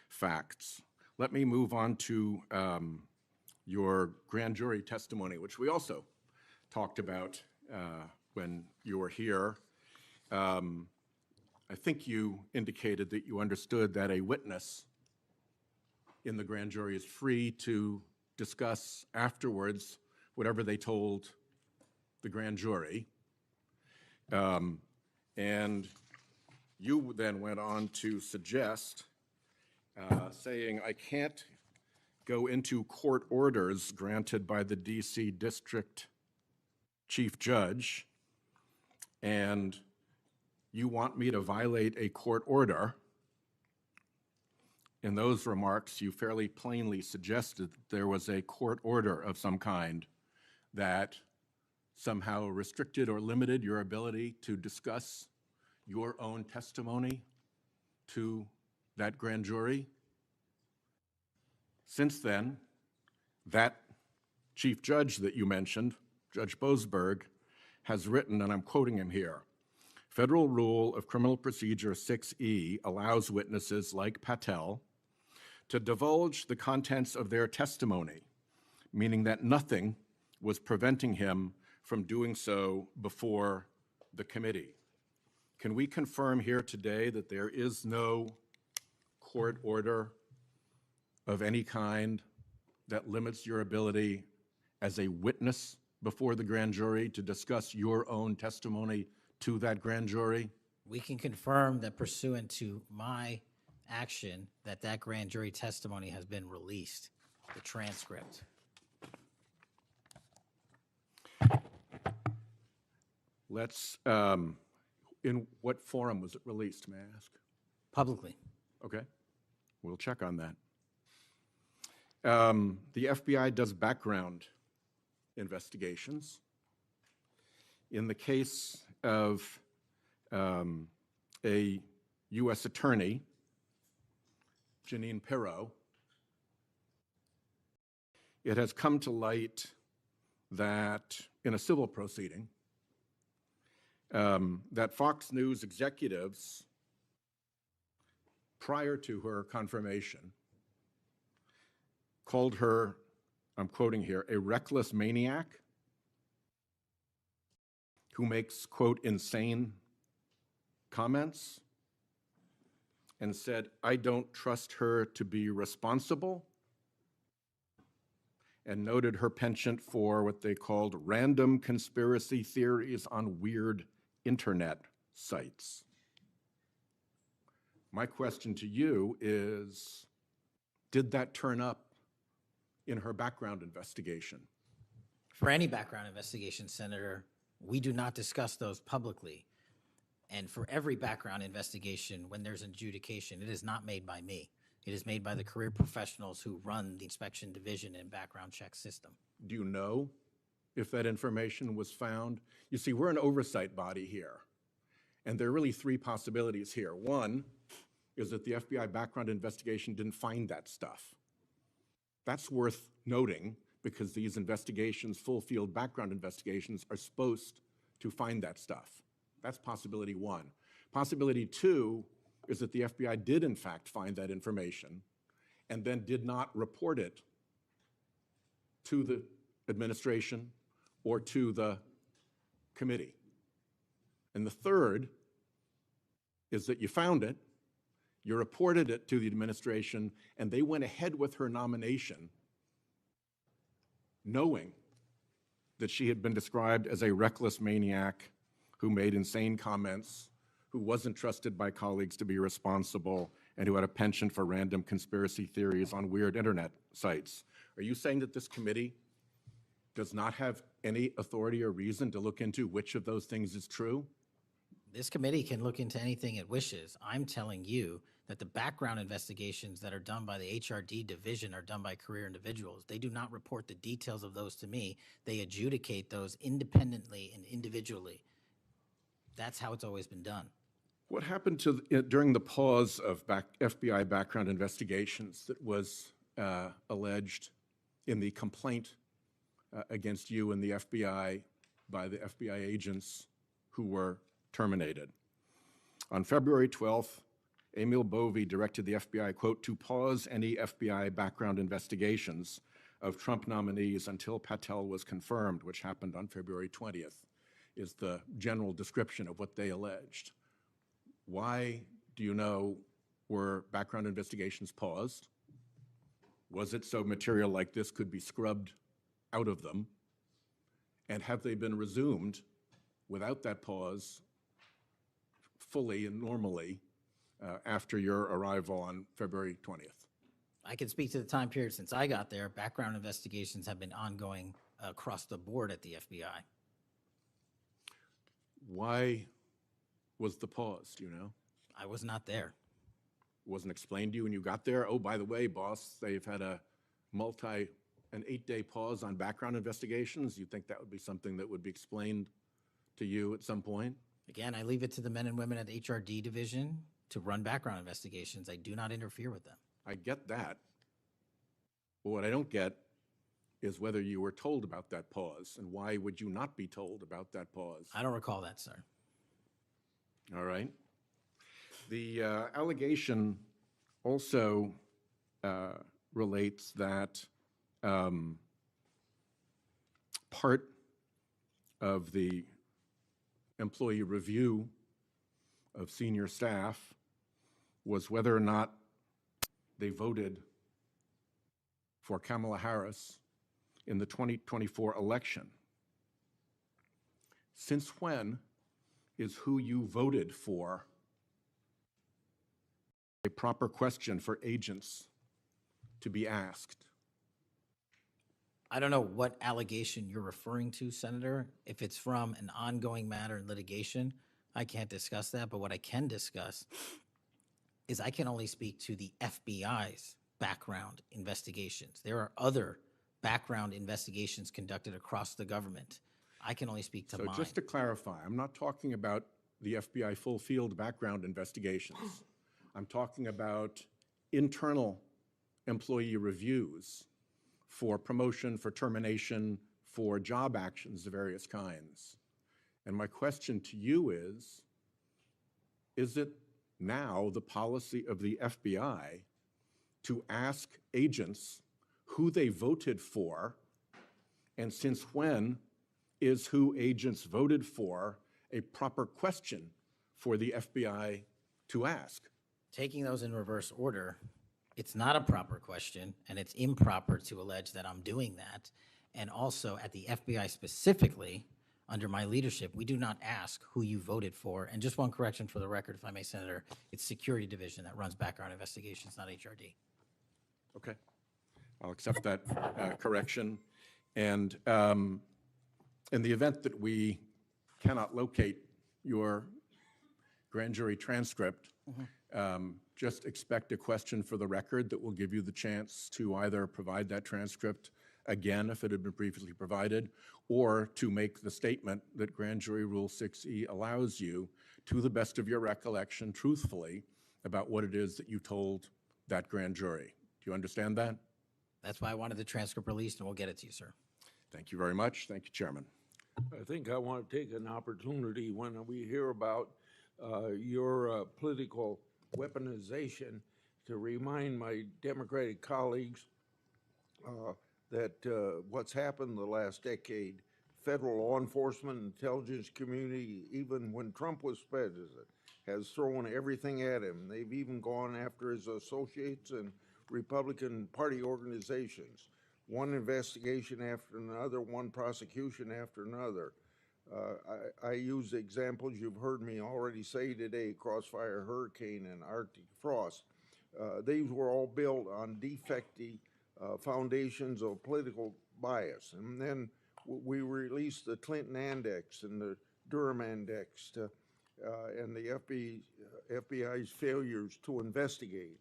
facts. Let me move on to your grand jury testimony, which we also talked about when you were here. I think you indicated that you understood that a witness in the grand jury is free to discuss afterwards whatever they told the grand jury. And you then went on to suggest, saying, I can't go into court orders granted by the DC District Chief Judge, and you want me to violate a court order. In those remarks, you fairly plainly suggested that there was a court order of some kind that somehow restricted or limited your ability to discuss your own testimony to that grand jury? Since then, that chief judge that you mentioned, Judge Boasberg, has written, and I'm quoting him here, Federal Rule of Criminal Procedure 6E allows witnesses like Patel to divulge the contents of their testimony, meaning that nothing was preventing him from doing so before the committee. Can we confirm here today that there is no court order of any kind that limits your ability as a witness before the grand jury to discuss your own testimony to that grand jury? We can confirm that pursuant to my action, that grand jury testimony has been released, the transcript. Let's, in what forum was it released, may I ask? Publicly. Okay, we'll check on that. The FBI does background investigations. In the case of a U.S. attorney, Jeanine Pirro, it has come to light that in a civil proceeding, that Fox News executives, prior to her confirmation, called her, I'm quoting here, a reckless maniac who makes, quote, insane comments, and said, I don't trust her to be responsible, and noted her penchant for what they called random conspiracy theories on weird internet sites. My question to you is, did that turn up in her background investigation? For any background investigation, Senator, we do not discuss those publicly. And for every background investigation, when there's an adjudication, it is not made by me. It is made by the career professionals who run the inspection division and background check system. Do you know if that information was found? You see, we're an oversight body here, and there are really three possibilities here. One is that the FBI background investigation didn't find that stuff. That's worth noting because these investigations, full field background investigations, are supposed to find that stuff. That's possibility one. Possibility two is that the FBI did in fact find that information and then did not report it to the administration or to the committee. And the third is that you found it, you reported it to the administration, and they went ahead with her nomination knowing that she had been described as a reckless maniac who made insane comments, who wasn't trusted by colleagues to be responsible, and who had a penchant for random conspiracy theories on weird internet sites. Are you saying that this committee does not have any authority or reason to look into which of those things is true? This committee can look into anything it wishes. I'm telling you that the background investigations that are done by the HRD division are done by career individuals. They do not report the details of those to me. They adjudicate those independently and individually. That's how it's always been done. What happened to during the pause of FBI background investigations that was alleged in the complaint against you and the FBI by the FBI agents who were terminated? On February 12th, Emil Bovee directed the FBI, quote, to pause any FBI background investigations of Trump nominees until Patel was confirmed, which happened on February 20th, is the general description of what they alleged. Why, do you know, were background investigations paused? Was it so material like this could be scrubbed out of them? And have they been resumed without that pause fully and normally after your arrival on February 20th? I can speak to the time period since I got there. Background investigations have been ongoing across the board at the FBI. Why was the pause, do you know? I was not there. Wasn't explained to you when you got there? Oh, by the way, boss, they've had a an 8-day pause on background investigations? You think that would be something that would be explained to you at some point? Again, I leave it to the men and women at the HRD division to run background investigations. I do not interfere with them. I get that. But what I don't get is whether you were told about that pause, and why would you not be told about that pause? I don't recall that, sir. All right. The allegation also relates that part of the employee review of senior staff was whether or not they voted for Kamala Harris in the 2024 election. Since when is who you voted for a proper question for agents to be asked? I don't know what allegation you're referring to, Senator. If it's from an ongoing matter in litigation, I can't discuss that. But what I can discuss is I can only speak to the FBI's background investigations. There are other background investigations conducted across the government. I can only speak to So mine. just to clarify, I'm not talking about the FBI full field background investigations. I'm talking about internal employee reviews for promotion, for termination, for job actions of various kinds. And my question to you is it now the policy of the FBI to ask agents who they voted for, and since when is who agents voted for a proper question for the FBI to ask? Taking those in reverse order, it's not a proper question, and it's improper to allege that I'm doing that. And also, at the FBI specifically, under my leadership, we do not ask who you voted for. And just one correction for the record, if I may, Senator, it's Security Division that runs background investigations, not HRD. Okay, I'll accept that correction. And in the event that we cannot locate your grand jury transcript, just expect a question for the record that will give you the chance to either provide that transcript again if it had been previously provided, or to make the statement that Grand Jury Rule 6E allows you, to the best of your recollection, truthfully, about what it is that you told that grand jury. Do you understand that? That's why I wanted the transcript released, and we'll get it to you, sir. Thank you very much. Thank you, Chairman. I think I want to take an opportunity when we hear about your political weaponization to remind my Democratic colleagues that what's happened the last decade, federal law enforcement, intelligence community, even when Trump was president, has thrown everything at him. They've even gone after his associates and Republican Party organizations. One investigation after another, one prosecution after another. I use examples you've heard me already say today: Crossfire Hurricane and Arctic Frost. These were all built on defective foundations of political bias. And then we released the Clinton Index and the Durham Index and the FBI's failures to investigate.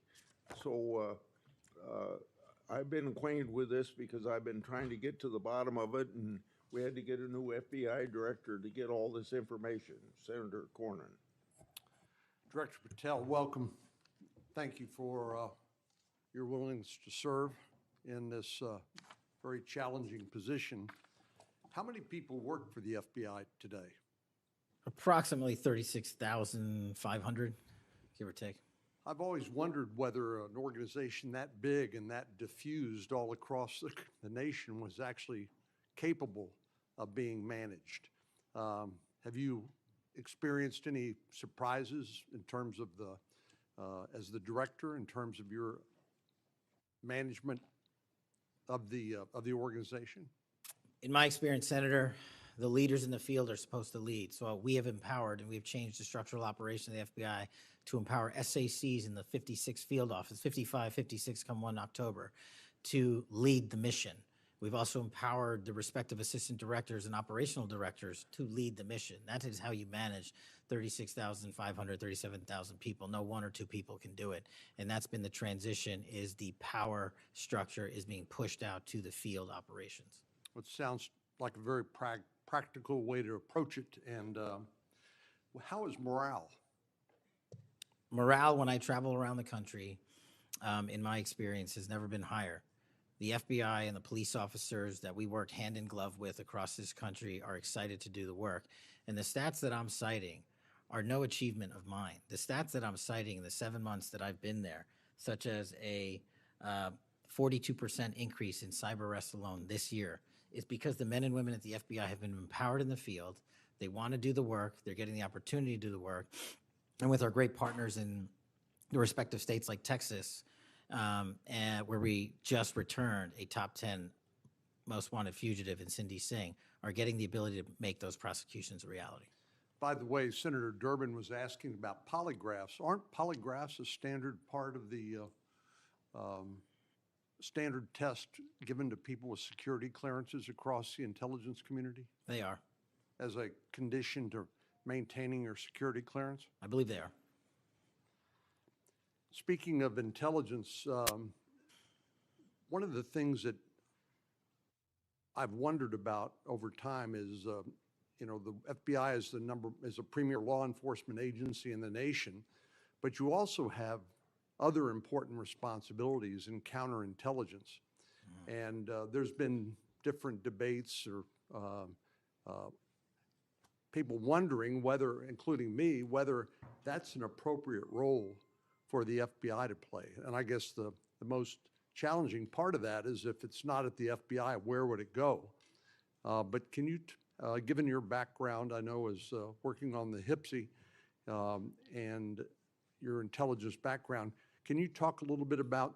So I've been acquainted with this because I've been trying to get to the bottom of it, and we had to get a new FBI director to get all this information, Senator Cornyn. Director Patel, welcome. Thank you for your willingness to serve in this very challenging position. How many people work for the FBI today? Approximately 36,500, give or take. I've always wondered whether an organization that big and that diffused all across the nation was actually capable of being managed. Have you experienced any surprises in terms of as the director, in terms of your management of the organization? In my experience, Senator, the leaders in the field are supposed to lead. So we have empowered, and we've changed the structural operation of the FBI to empower SACs in the 56 field office, 55, 56 come 1 October, to lead the mission. We've also empowered the respective assistant directors and operational directors to lead the mission. That is how you manage 36,500, 37,000 people. No one or two people can do it. And that's been the transition, is the power structure is being pushed out to the field operations. It sounds like a very practical way to approach it. And how is morale? Morale, when I travel around the country, in my experience, has never been higher. The FBI and the police officers that we worked hand in glove with across this country are excited to do the work. And the stats that I'm citing are no achievement of mine. The stats that I'm citing in the 7 months that I've been there, such as a 42% increase in cyber arrests alone this year, is because the men and women at the FBI have been empowered in the field. They want to do the work. They're getting the opportunity to do the work. And with our great partners in the respective states like Texas, and where we just returned a top 10 most wanted fugitive in Cindy Singh, are getting the ability to make those prosecutions a reality. By the way, Senator Durbin was asking about polygraphs. Aren't polygraphs a standard part of the standard test given to people with security clearances across the intelligence community They are. as a condition to maintaining your security clearance? I believe they are. Speaking of intelligence, one of the things that I've wondered about over time is, you know, the FBI is a premier law enforcement agency in the nation, but you also have other important responsibilities in counterintelligence. And there's been different debates or people wondering whether, including me, whether that's an appropriate role for the FBI to play. And I guess the most challenging part of that is if it's not at the FBI, where would it go? But can you, given your background, I know as working on the HPSI and your intelligence background, can you talk a little bit about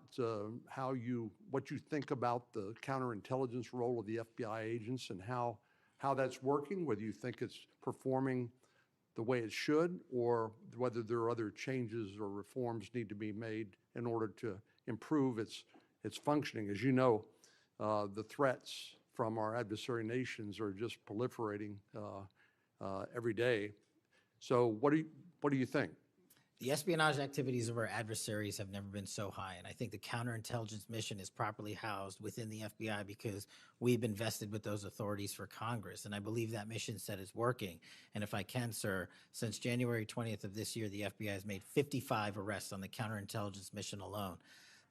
what you think about the counterintelligence role of the FBI agents and how that's working, whether you think it's performing the way it should, or whether there are other changes or reforms need to be made in order to improve its functioning? As you know, the threats from our adversary nations are just proliferating every day. So what do you think? The espionage activities of our adversaries have never been so high, and I think the counterintelligence mission is properly housed within the FBI because we've been vested with those authorities for Congress, and I believe that mission set is working. And if I can, sir, since January 20th of this year, the FBI has made 55 arrests on the counterintelligence mission alone.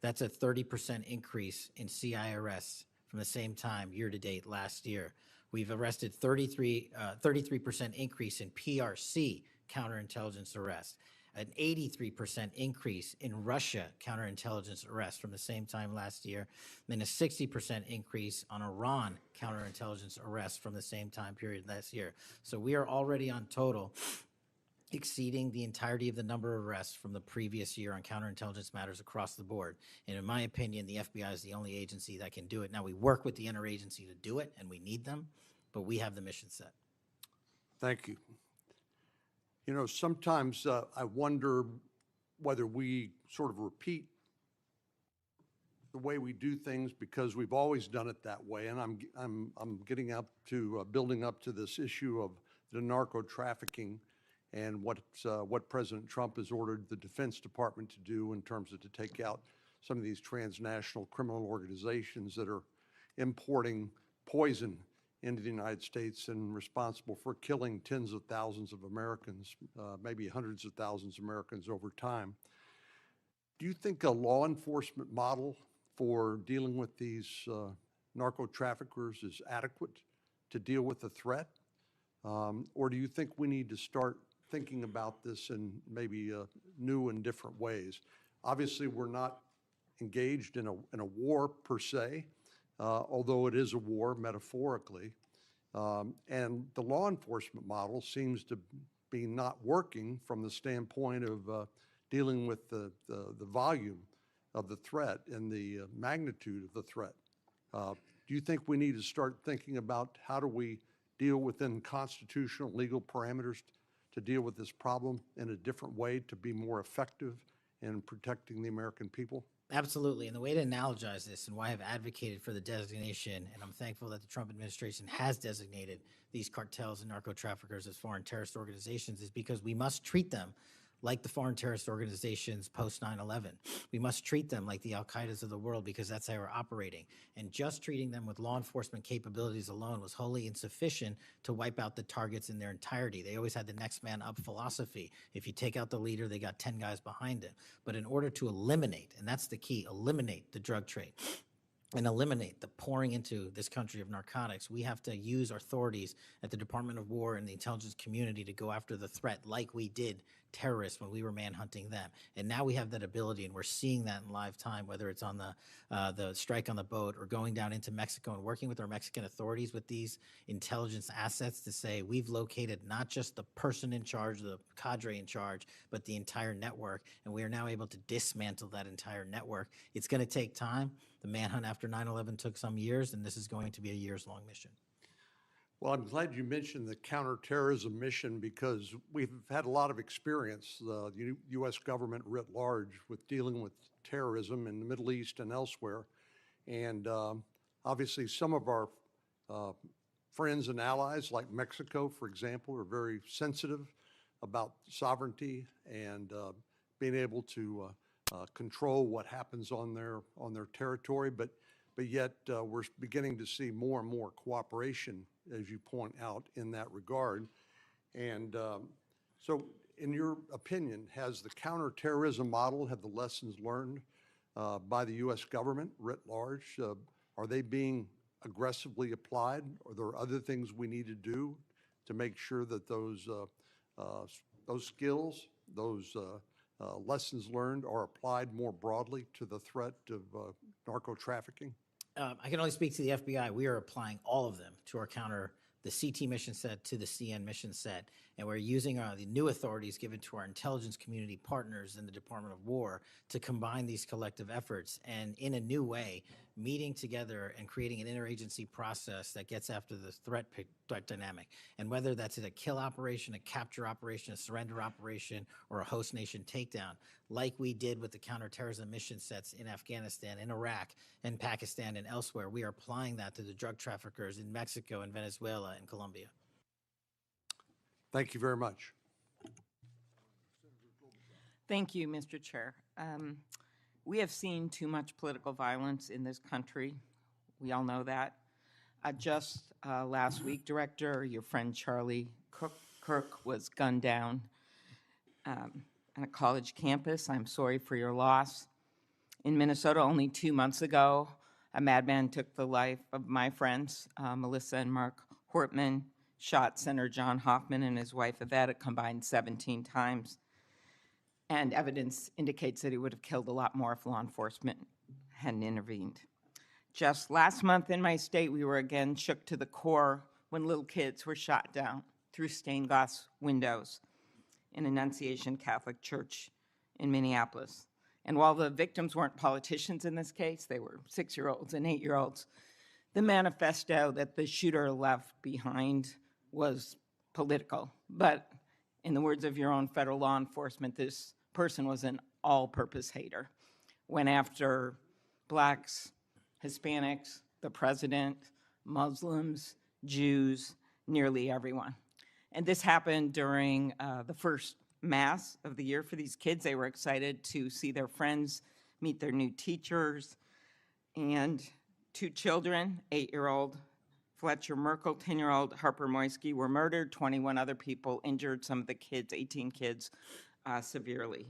That's a 30% increase in CI arrests from the same time year-to-date last year. We've arrested 33% increase in PRC counterintelligence arrests, an 83% increase in Russia counterintelligence arrests from the same time last year, then a 60% increase on Iran counterintelligence arrests from the same time period last year. So we are already on total exceeding the entirety of the number of arrests from the previous year on counterintelligence matters across the board. And in my opinion, the FBI is the only agency that can do it. Now, we work with the interagency to do it, and we need them, but we have the mission set. Thank you. You know, sometimes I wonder whether we sort of repeat the way we do things because we've always done it that way. And I'm getting up to building up to this issue of the narco trafficking and what President Trump has ordered the Defense Department to do in terms of to take out some of these transnational criminal organizations that are importing poison into the United States and responsible for killing tens of thousands of Americans, maybe hundreds of thousands of Americans over time. Do you think a law enforcement model for dealing with these narco traffickers is adequate to deal with the threat? Or do you think we need to start thinking about this in maybe new and different ways? Obviously, we're not engaged in a war per se, although it is a war metaphorically. And the law enforcement model seems to be not working from the standpoint of dealing with the volume of the threat and the magnitude of the threat. Do you think we need to start thinking about how do we deal within constitutional legal parameters to deal with this problem in a different way to be more effective in protecting the American people? Absolutely. And the way to analogize this and why I've advocated for the designation, and I'm thankful that the Trump administration has designated these cartels and narco traffickers as foreign terrorist organizations, is because we must treat them like the foreign terrorist organizations post 9/11. We must treat them like the Al-Qaedas of the world, because that's how we're operating. And just treating them with law enforcement capabilities alone was wholly insufficient to wipe out the targets in their entirety. They always had the next man up philosophy. If you take out the leader, they got 10 guys behind him. But in order to eliminate, and that's the key, eliminate the drug trade and eliminate the pouring into this country of narcotics, we have to use our authorities at the Department of War and the intelligence community to go after the threat like we did terrorists when we were manhunting them. And now we have that ability, and we're seeing that in live time, whether it's on the strike on the boat or going down into Mexico and working with our Mexican authorities with these intelligence assets to say we've located not just the person in charge, the cadre in charge, but the entire network. And we are now able to dismantle that entire network. It's going to take time. The manhunt after 9/11 took some years, and this is going to be a years-long mission. Well, I'm glad you mentioned the counterterrorism mission, because we've had a lot of experience, the U.S. government writ large, with dealing with terrorism in the Middle East and elsewhere. And obviously, some of our friends and allies, like Mexico, for example, are very sensitive about sovereignty and being able to control what happens on their territory. But yet we're beginning to see more and more cooperation, as you point out, in that regard. And so in your opinion, has the counterterrorism model, have the lessons learned by the U.S. government writ large, are they being aggressively applied? Are there other things we need to do to make sure that those skills, those lessons learned are applied more broadly to the threat of narco trafficking? I can only speak to the FBI. We are applying all of them to our the CT mission set to the CN mission set, and we're using the new authorities given to our intelligence community partners in the Department of War to combine these collective efforts, and in a new way, meeting together and creating an interagency process that gets after the threat dynamic. And whether that's a kill operation, a capture operation, a surrender operation, or a host nation takedown, like we did with the counterterrorism mission sets in Afghanistan, in Iraq, in Pakistan, and elsewhere, we are applying that to the drug traffickers in Mexico and Venezuela and Colombia. Thank you very much. Thank you, Mr. Chair. We have seen too much political violence in this country. We all know that. Just last week, Director, your friend Charlie Kirk was gunned down on a college campus. I'm sorry for your loss. In Minnesota, only 2 months ago, a madman took the life of my friends, Melissa and Mark Hortman, shot Senator John Hoffman and his wife Yvette a combined 17 times. And evidence indicates that he would have killed a lot more if law enforcement hadn't intervened. Just last month in my state, we were again shook to the core when little kids were shot down through stained glass windows in Annunciation Catholic Church in Minneapolis. And while the victims weren't politicians in this case, they were 6-year-olds and 8-year-olds, the manifesto that the shooter left behind was political. But in the words of your own federal law enforcement, this person was an all-purpose hater. Went after blacks, Hispanics, the president, Muslims, Jews, nearly everyone. And this happened during the first Mass of the year for these kids. They were excited to see their friends, meet their new teachers, and 2 children, 8-year-old Fletcher Merkel, 10-year-old Harper Moisky, were murdered. 21 other people injured, some of the kids, 18 kids, severely.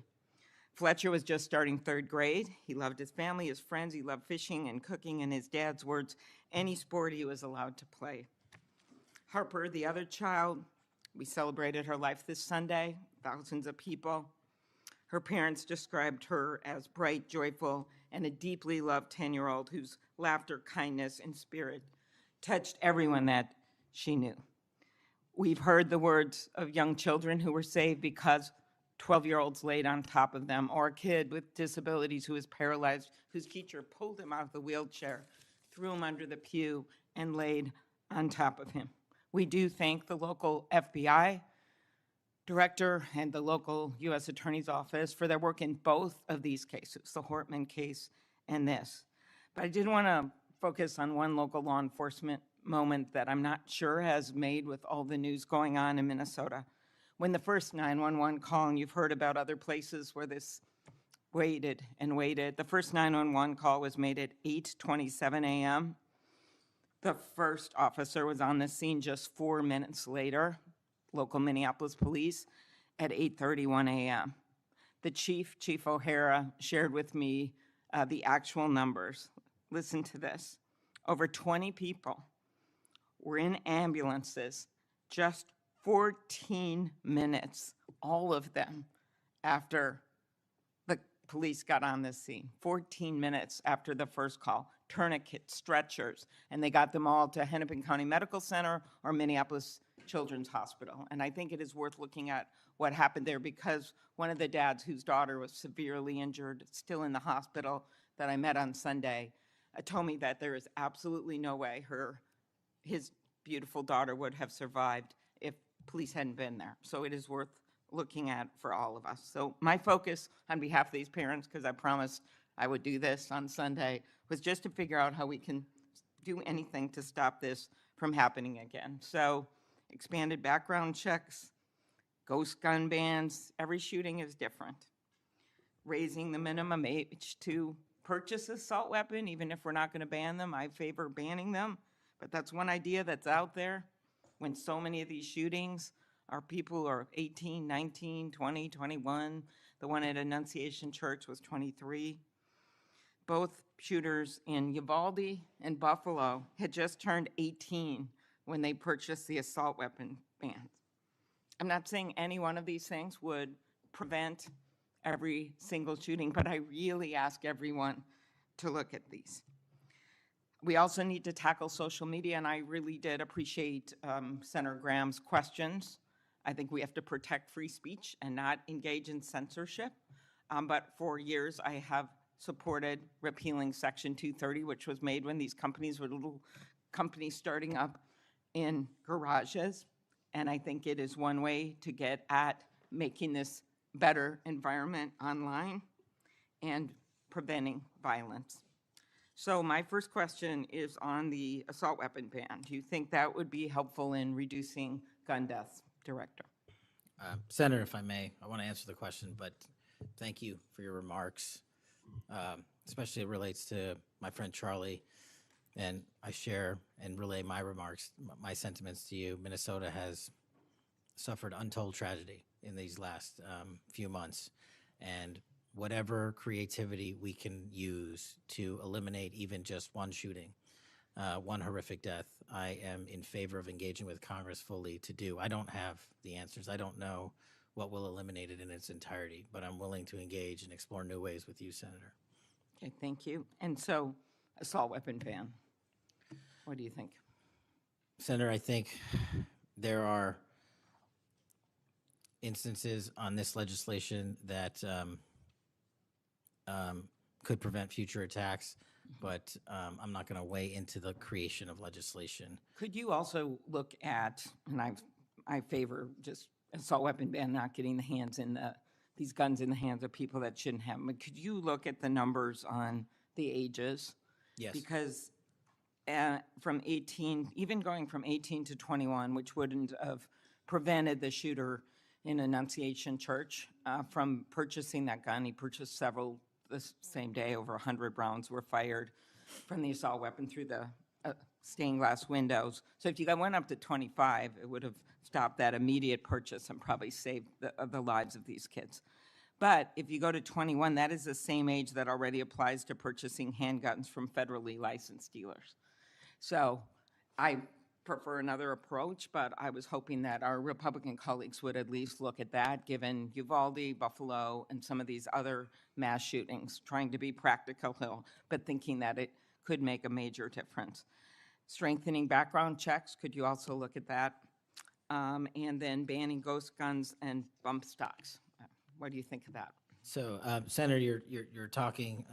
Fletcher was just starting 3rd grade. He loved his family, his friends. He loved fishing and cooking, in his dad's words, any sport he was allowed to play. Harper, the other child, we celebrated her life this Sunday, thousands of people. Her parents described her as bright, joyful, and a deeply loved 10-year-old whose laughter, kindness, and spirit touched everyone that she knew. We've heard the words of young children who were saved because 12-year-olds laid on top of them, or a kid with disabilities who was paralyzed, whose teacher pulled him out of the wheelchair, threw him under the pew, and laid on top of him. We do thank the local FBI Director and the local U.S. Attorney's Office for their work in both of these cases, the Hortman case and this. But I did want to focus on one local law enforcement moment that I'm not sure has made with all the news going on in Minnesota. When the first 911 call, and you've heard about other places where this waited and waited, the first 911 call was made at 8:27 a.m. The first officer was on the scene just 4 minutes later, local Minneapolis police, at 8:31 a.m. The Chief O'Hara, shared with me the actual numbers. Listen to this. Over 20 people were in ambulances just 14 minutes, all of them, after the police got on the scene. 14 minutes after the first call. Tourniquets, stretchers, and they got them all to Hennepin County Medical Center or Minneapolis Children's Hospital. And I think it is worth looking at what happened there, because one of the dads whose daughter was severely injured, still in the hospital, that I met on Sunday, told me that there is absolutely no way his beautiful daughter would have survived if police hadn't been there. So it is worth looking at for all of us. So my focus on behalf of these parents, because I promised I would do this on Sunday, was just to figure out how we can do anything to stop this from happening again. So expanded background checks, ghost gun bans, every shooting is different. Raising the minimum age to purchase an assault weapon, even if we're not going to ban them, I favor banning them. But that's one idea that's out there when so many of these shootings are people who are 18, 19, 20, 21. The one at Annunciation Church was 23. Both shooters in Uvalde and Buffalo had just turned 18 when they purchased the assault weapon bans. I'm not saying any one of these things would prevent every single shooting, but I really ask everyone to look at these. We also need to tackle social media, and I really did appreciate Senator Graham's questions. I think we have to protect free speech and not engage in censorship. But for years, I have supported repealing Section 230, which was made when these companies were little companies starting up in garages. And I think it is one way to get at making this better environment online and preventing violence. So my first question is on the assault weapon ban. Do you think that would be helpful in reducing gun deaths, Director? Senator, if I may, I want to answer the question, but thank you for your remarks. Especially it relates to my friend Charlie, and I share and relay my remarks, my sentiments to you. Minnesota has suffered untold tragedy in these last few months, and whatever creativity we can use to eliminate even just one shooting, one horrific death, I am in favor of engaging with Congress fully to do. I don't have the answers. I don't know what will eliminate it in its entirety, but I'm willing to engage and explore new ways with you, Senator. Okay, thank you. And so, assault weapon ban, what do you think? Senator, I think there are instances on this legislation that could prevent future attacks, but I'm not going to weigh into the creation of legislation. Could you also look at, and I favor just assault weapon ban, not getting these guns in the hands of people that shouldn't have them, but could you look at the numbers on the ages? Yes. Because from 18, even going from 18 to 21, which wouldn't have prevented the shooter in Annunciation Church from purchasing that gun. He purchased several the same day. Over 100 rounds were fired from the assault weapon through the stained glass windows. So if you went up to 25, it would have stopped that immediate purchase and probably saved the lives of these kids. But if you go to 21, that is the same age that already applies to purchasing handguns from federally licensed dealers. So I prefer another approach, but I was hoping that our Republican colleagues would at least look at that, given Uvalde, Buffalo, and some of these other mass shootings, trying to be practical, but thinking that it could make a major difference. Strengthening background checks, could you also look at that? And then banning ghost guns and bump stocks. What do you think of that? So, Senator, you're talking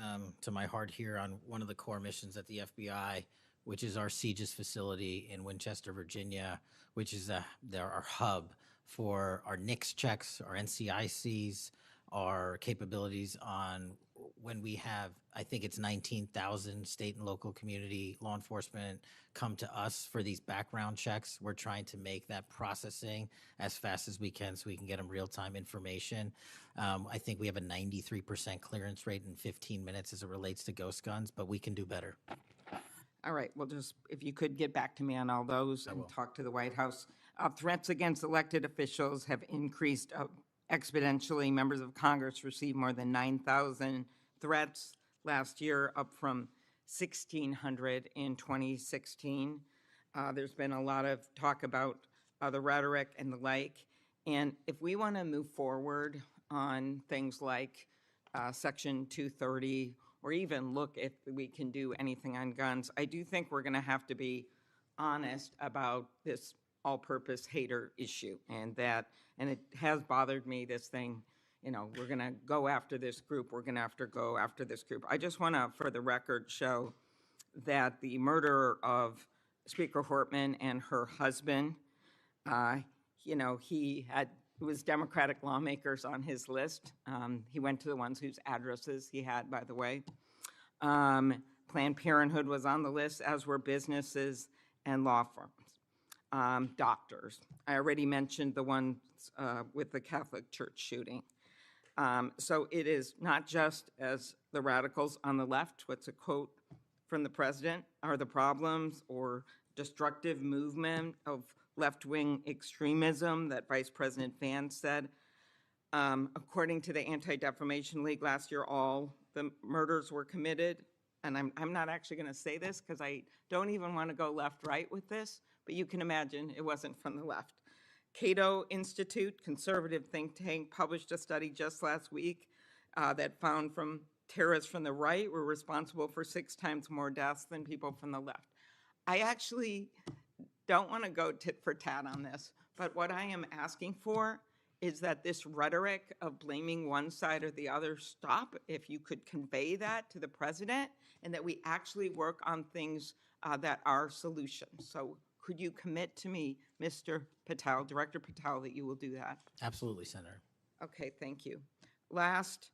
to my heart here on one of the core missions at the FBI, which is our CJIS facility in Winchester, Virginia, which is our hub for our NICS checks, our NCICs, our capabilities on when we have, I think it's 19,000 state and local community law enforcement come to us for these background checks. We're trying to make that processing as fast as we can so we can get them real-time information. I think we have a 93% clearance rate in 15 minutes as it relates to ghost guns, but we can do better. All right, well, just, if you could get back to me on all those and talk to the White House. Threats against elected officials have increased exponentially. Members of Congress received more than 9,000 threats last year, up from 1,600 in 2016. There's been a lot of talk about the rhetoric and the like. And if we want to move forward on things like Section 230, or even look if we can do anything on guns, I do think we're going to have to be honest about this all-purpose hater issue, and it has bothered me, this thing, we're going to go after this group, we're going to have to go after this group. I just want to, for the record, show that the murder of Speaker Hortman and her husband, it was Democratic lawmakers on his list. He went to the ones whose addresses he had, by the way. Planned Parenthood was on the list, as were businesses and law firms, doctors. I already mentioned the ones with the Catholic Church shooting. So it is not just, as the radicals on the left, what's a quote from the president, are the problems or destructive movement of left-wing extremism that Vice President Vance said. According to the Anti-Defamation League last year, all the murders were committed, and I'm not actually going to say this because I don't even want to go left-right with this, but you can imagine it wasn't from the left. Cato Institute, conservative think tank, published a study just last week that found terrorists from the right were responsible for 6 times more deaths than people from the left. I actually don't want to go tit for tat on this, but what I am asking for is that this rhetoric of blaming one side or the other stop, if you could convey that to the president, and that we actually work on things that are solutions. So could you commit to me, Mr. Patel, Director Patel, that you will do that? Absolutely, Senator. Okay, thank you. Last,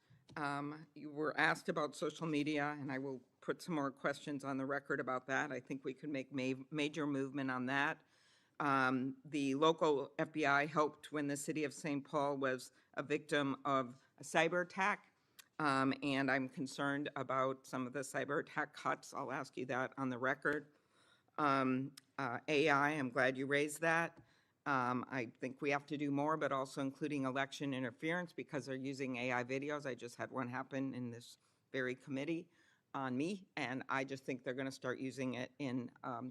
you were asked about social media, and I will put some more questions on the record about that. I think we could make major movement on that. The local FBI helped when the city of St. Paul was a victim of a cyber attack, and I'm concerned about some of the cyber attack cuts. I'll ask you that on the record. AI, I'm glad you raised that. I think we have to do more, but also including election interference, because they're using AI videos. I just had one happen in this very committee on me, and I just think they're going to start using it in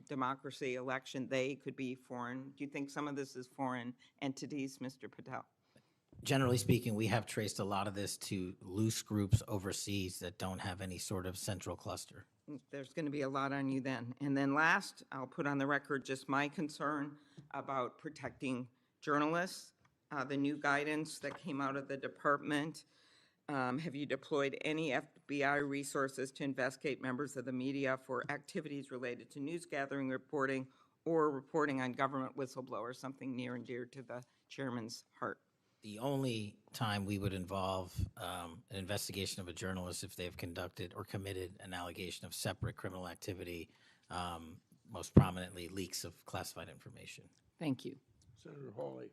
democracy, election. They could be foreign. Do you think some of this is foreign entities, Mr. Patel? Generally speaking, we have traced a lot of this to loose groups overseas that don't have any sort of central cluster. There's going to be a lot on you then. And then last, I'll put on the record just my concern about protecting journalists. The new guidance that came out of the department. Have you deployed any FBI resources to investigate members of the media for activities related to news gathering, reporting, or reporting on government whistleblowers, something near and dear to the chairman's heart? The only time we would involve an investigation of a journalist if they've conducted or committed an allegation of separate criminal activity, most prominently leaks of classified information. Thank you. Senator Hawley.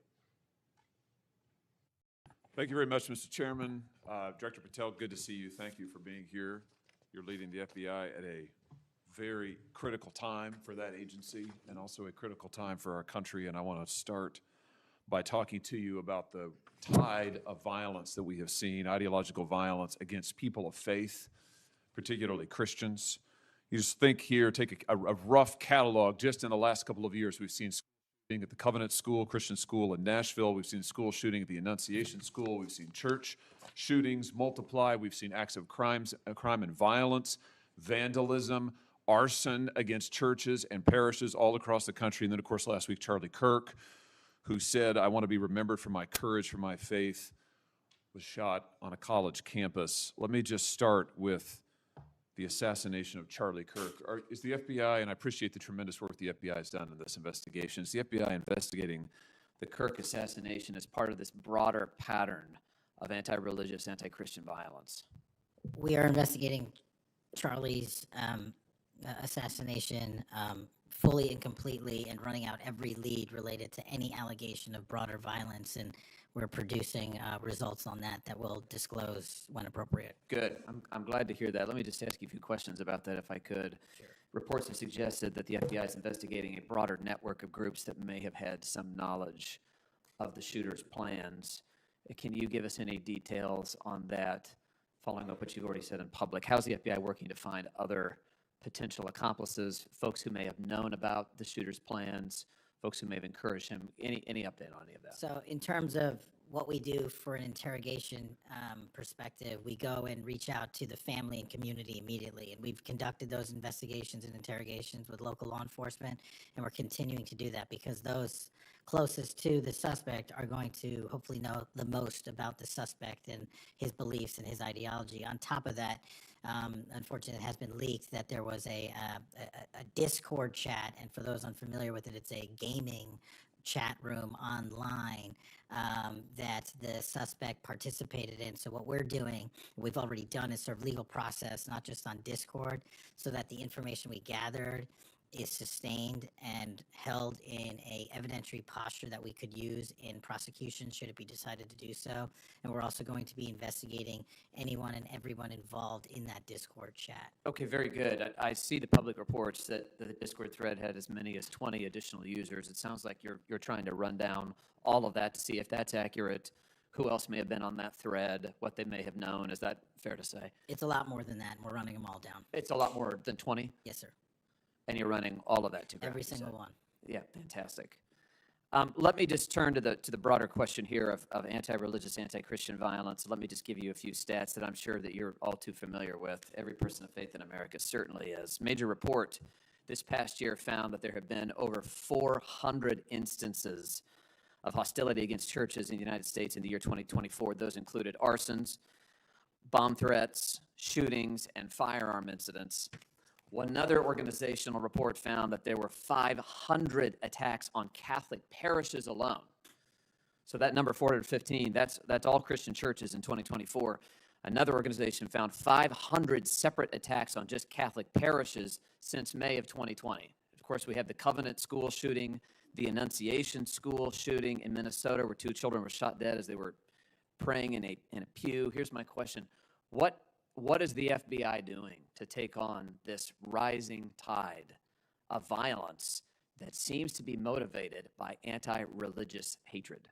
Thank you very much, Mr. Chairman. Director Patel, good to see you. Thank you for being here. You're leading the FBI at a very critical time for that agency and also a critical time for our country. And I want to start by talking to you about the tide of violence that we have seen, ideological violence against people of faith, particularly Christians. You just think here, take a rough catalog. Just in the last couple of years, we've seen shooting at the Covenant School, Christian school in Nashville. We've seen school shooting at the Annunciation School. We've seen church shootings multiply. We've seen acts of crime and violence, vandalism, arson against churches and parishes all across the country. And then, of course, last week, Charlie Kirk, who said, "I want to be remembered for my courage, for my faith," was shot on a college campus. Let me just start with the assassination of Charlie Kirk. Is the FBI, and I appreciate the tremendous work the FBI has done in this investigation, is the FBI investigating the Kirk assassination as part of this broader pattern of anti-religious, anti-Christian violence? We are investigating Charlie's assassination fully and completely and running out every lead related to any allegation of broader violence. And we're producing results on that we'll disclose when appropriate. Good. I'm glad to hear that. Let me just ask you a few questions about that, if I could. Sure. Reports have suggested that the FBI is investigating a broader network of groups that may have had some knowledge of the shooter's plans. Can you give us any details on that, following up what you've already said in public? How's the FBI working to find other potential accomplices, folks who may have known about the shooter's plans, folks who may have encouraged him? Any update on any of that? So in terms of what we do for an interrogation perspective, we go and reach out to the family and community immediately. And we've conducted those investigations and interrogations with local law enforcement, and we're continuing to do that because those closest to the suspect are going to hopefully know the most about the suspect and his beliefs and his ideology. On top of that, unfortunately, it has been leaked that there was a Discord chat, and for those unfamiliar with it, it's a gaming chat room online that the suspect participated in. So what we're doing, we've already done, is sort of legal process, not just on Discord, so that the information we gathered is sustained and held in a evidentiary posture that we could use in prosecution should it be decided to do so. And we're also going to be investigating anyone and everyone involved in that Discord chat. Okay, very good. I see the public reports that the Discord thread had as many as 20 additional users. It sounds like you're trying to run down all of that to see if that's accurate, who else may have been on that thread, what they may have known. Is that fair to say? It's a lot more than that, and we're running them all down. It's a lot more than 20? Yes, sir. And you're running all of that to ground, Every you said? single one. Yeah, fantastic. Let me just turn to the broader question here of anti-religious, anti-Christian violence. Let me just give you a few stats that I'm sure that you're all too familiar with. Every person of faith in America certainly is. Major report this past year found that there have been over 400 instances of hostility against churches in the United States in the year 2024. Those included arsons, bomb threats, shootings, and firearm incidents. Another organizational report found that there were 500 attacks on Catholic parishes alone. So that number 415, that's all Christian churches in 2024. Another organization found 500 separate attacks on just Catholic parishes since May of 2020. Of course, we have the Covenant school shooting, the Annunciation school shooting in Minnesota, where 2 children were shot dead as they were praying in a pew. Here's my question. What is the FBI doing to take on this rising tide of violence that seems to be motivated by anti-religious hatred?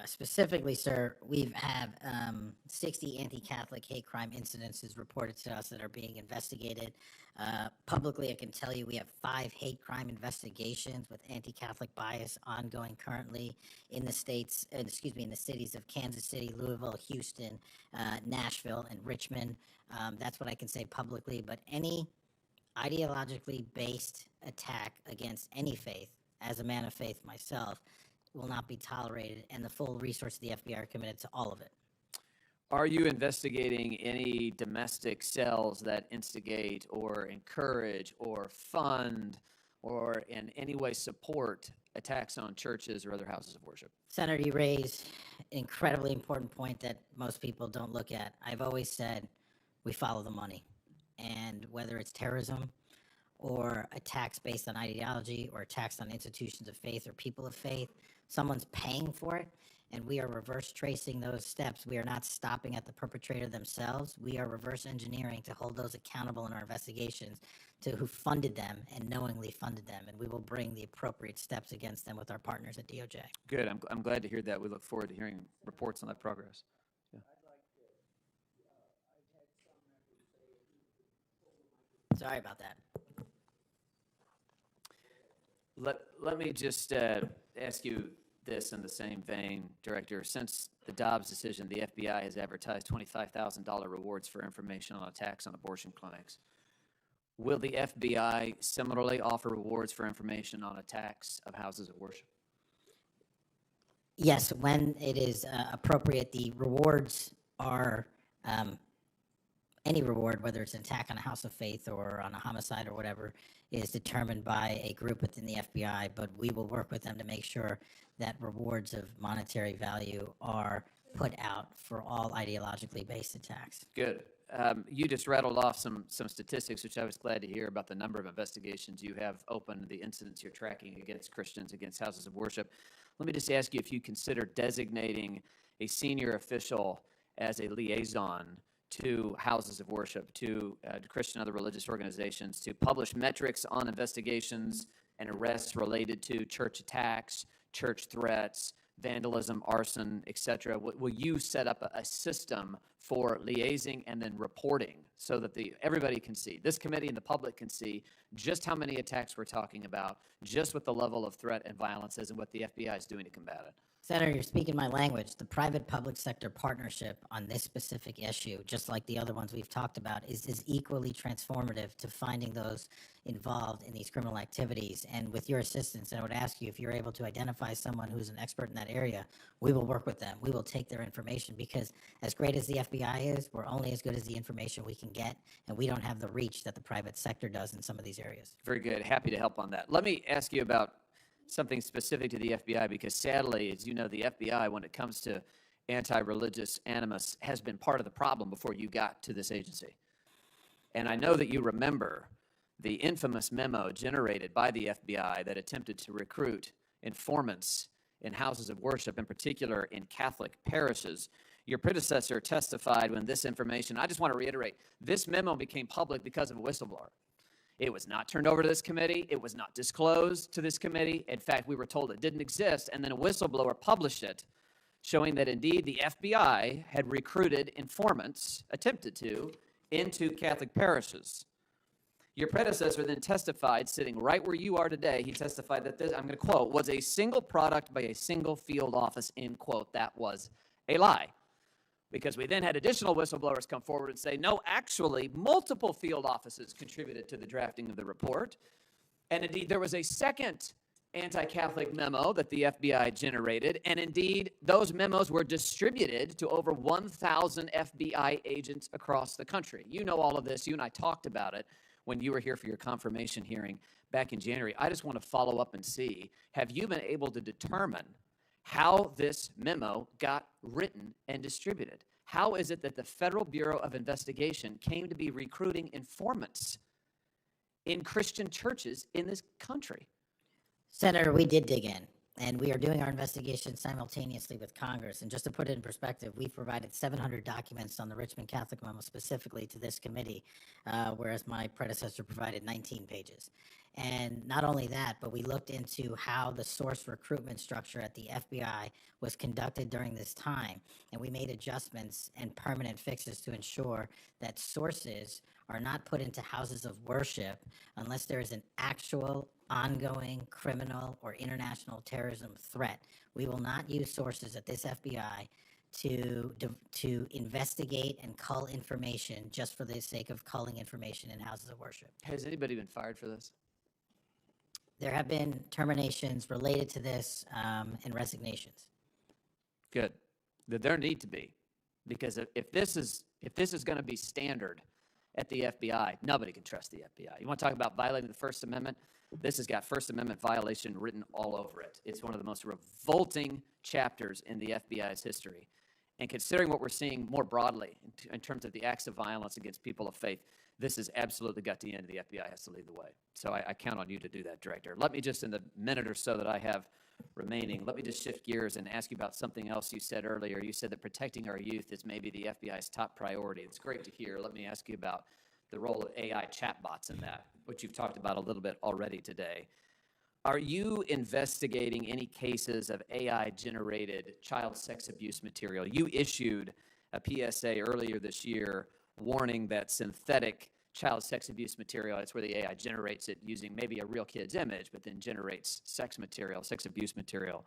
Specifically, sir, we have 60 anti-Catholic hate crime incidences reported to us that are being investigated. Publicly, I can tell you we have 5 hate crime investigations with anti-Catholic bias ongoing currently in the states, in the cities of Kansas City, Louisville, Houston, Nashville, and Richmond. That's what I can say publicly, but any ideologically based attack against any faith, as a man of faith myself, will not be tolerated, and the full resources of the FBI are committed to all of it. Are you investigating any domestic cells that instigate or encourage or fund or in any way support attacks on churches or other houses of worship? Senator, you raise an incredibly important point that most people don't look at. I've always said we follow the money, and whether it's terrorism or attacks based on ideology or attacks on institutions of faith or people of faith, someone's paying for it, and we are reverse tracing those steps. We are not stopping at the perpetrator themselves. We are reverse engineering to hold those accountable in our investigations to who funded them and knowingly funded them, and we will bring the appropriate steps against them with our partners at DOJ. Good. I'm glad to hear that. We look forward to hearing reports on that progress. Yeah. Sorry about that. Let me just ask you this in the same vein, Director. Since the Dobbs decision, the FBI has advertised $25,000 rewards for information on attacks on abortion clinics. Will the FBI similarly offer rewards for information on attacks of houses of worship? Yes, when it is appropriate, the rewards are any reward, whether it's an attack on a house of faith or on a homicide or whatever, is determined by a group within the FBI, but we will work with them to make sure that rewards of monetary value are put out for all ideologically based attacks. Good. You just rattled off some statistics, which I was glad to hear about the number of investigations you have open, the incidents you're tracking against Christians, against houses of worship. Let me just ask you if you consider designating a senior official as a liaison to houses of worship, to Christian and other religious organizations, to publish metrics on investigations and arrests related to church attacks, church threats, vandalism, arson, etc. Will you set up a system for liaising and then reporting so that everybody can see, this committee and the public can see just how many attacks we're talking about, just what the level of threat and violence is, and what the FBI is doing to combat it? Senator, you're speaking my language. The private-public sector partnership on this specific issue, just like the other ones we've talked about, is equally transformative to finding those involved in these criminal activities. And with your assistance, I would ask you if you're able to identify someone who's an expert in that area, we will work with them. We will take their information, because as great as the FBI is, we're only as good as the information we can get, and we don't have the reach that the private sector does in some of these areas. Very good. Happy to help on that. Let me ask you about something specific to the FBI, because sadly, as you know, the FBI, when it comes to anti-religious animus, has been part of the problem before you got to this agency. And I know that you remember the infamous memo generated by the FBI that attempted to recruit informants in houses of worship, in particular in Catholic parishes. Your predecessor testified when this information, I just want to reiterate, this memo became public because of a whistleblower. It was not turned over to this committee. It was not disclosed to this committee. In fact, we were told it didn't exist, and then a whistleblower published it, showing that indeed the FBI had recruited informants, attempted to, into Catholic parishes. Your predecessor then testified, sitting right where you are today, he testified that this, I'm going to quote, was a single product by a single field office, end quote. That was a lie. Because we then had additional whistleblowers come forward and say, no, actually, multiple field offices contributed to the drafting of the report. And indeed, there was a second anti-Catholic memo that the FBI generated, and indeed, those memos were distributed to over 1,000 FBI agents across the country. You know all of this. You and I talked about it when you were here for your confirmation hearing back in January. I just want to follow up and see, have you been able to determine how this memo got written and distributed? How is it that the Federal Bureau of Investigation came to be recruiting informants in Christian churches in this country? Senator, we did dig in, and we are doing our investigation simultaneously with Congress. And just to put it in perspective, we provided 700 documents on the Richmond Catholic memo specifically to this committee, whereas my predecessor provided 19 pages. And not only that, but we looked into how the source recruitment structure at the FBI was conducted during this time. And we made adjustments and permanent fixes to ensure that sources are not put into houses of worship unless there is an actual ongoing criminal or international terrorism threat. We will not use sources at this FBI to investigate and cull information just for the sake of culling information in houses of worship. Has anybody been fired for this? There have been terminations related to this and resignations. Good. There need to be, because if this is going to be standard at the FBI, nobody can trust the FBI. You want to talk about violating the First Amendment? This has got First Amendment violation written all over it. It's one of the most revolting chapters in the FBI's history. And considering what we're seeing more broadly in terms of the acts of violence against people of faith, this is absolutely got to end. The FBI has to lead the way. So I count on you to do that, Director. Let me just, in the minute or so that I have remaining, let me just shift gears and ask you about something else you said earlier. You said that protecting our youth is maybe the FBI's top priority. It's great to hear. Let me ask you about the role of AI chatbots in that, which you've talked about a little bit already today. Are you investigating any cases of AI-generated child sex abuse material? You issued a PSA earlier this year warning that synthetic child sex abuse material, that's where the AI generates it using maybe a real kid's image, but then generates sex material, sex abuse material.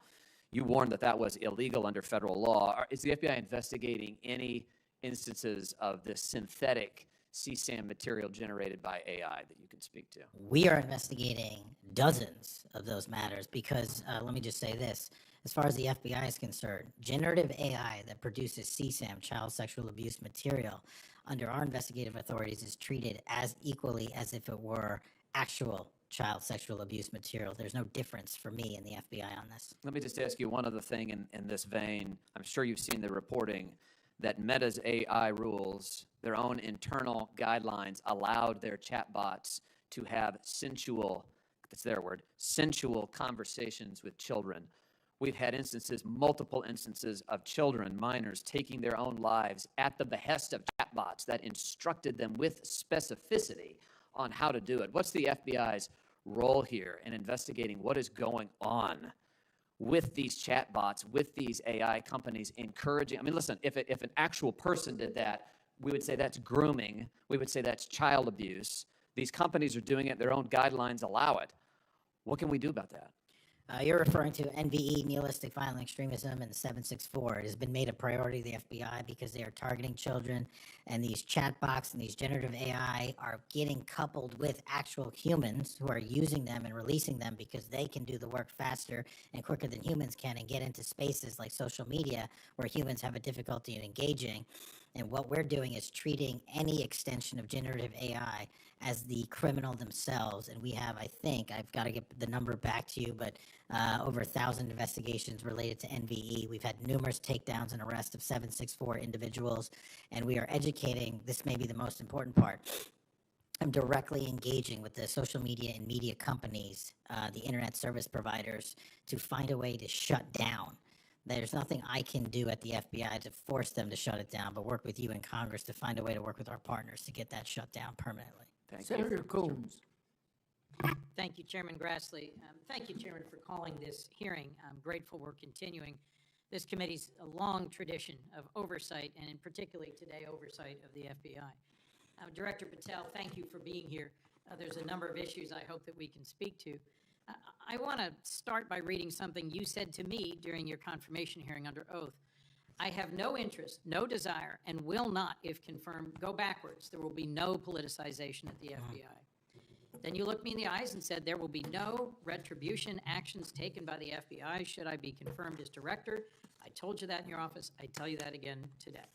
You warned that that was illegal under federal law. Is the FBI investigating any instances of this synthetic CSAM material generated by AI that you can speak to? We are investigating dozens of those matters because, let me just say this, as far as the FBI is concerned, generative AI that produces CSAM, child sexual abuse material, under our investigative authorities is treated as equally as if it were actual child sexual abuse material. There's no difference for me in the FBI on this. Let me just ask you one other thing in this vein. I'm sure you've seen the reporting that Meta's AI rules, their own internal guidelines, allowed their chatbots to have sensual, that's their word, sensual conversations with children. We've had instances, multiple instances of children, minors, taking their own lives at the behest of chatbots that instructed them with specificity on how to do it. What's the FBI's role here in investigating what is going on with these chatbots, with these AI companies encouraging? I mean, listen, if an actual person did that, we would say that's grooming. We would say that's child abuse. These companies are doing it. Their own guidelines allow it. What can we do about that? You're referring to NVE, nihilistic violent extremism, and the 764. It has been made a priority of the FBI because they are targeting children, and these chatbots and these generative AI are getting coupled with actual humans who are using them and releasing them because they can do the work faster and quicker than humans can and get into spaces like social media where humans have a difficulty in engaging. And what we're doing is treating any extension of generative AI as the criminal themselves. And we have, I think, I've got to get the number back to you, but over 1,000 investigations related to NVE. We've had numerous takedowns and arrests of 764 individuals, and we are educating. This may be the most important part. I'm directly engaging with the social media and media companies, the internet service providers, to find a way to shut down. There's nothing I can do at the FBI to force them to shut it down, but work with you in Congress to find a way to work with our partners to get that shut down permanently. Thank you. Senator Combs. Thank you, Chairman Grassley. Thank you, Chairman, for calling this hearing. I'm grateful we're continuing this committee's long tradition of oversight, and in particularly today, oversight of the FBI. Director Patel, thank you for being here. There's a number of issues I hope that we can speak to. I want to start by reading something you said to me during your confirmation hearing under oath. I have no interest, no desire, and will not, if confirmed, go backwards. There will be no politicization at the FBI. Then you looked me in the eyes and said there will be no retribution actions taken by the FBI should I be confirmed as director. I told you that in your office. I tell you that again today.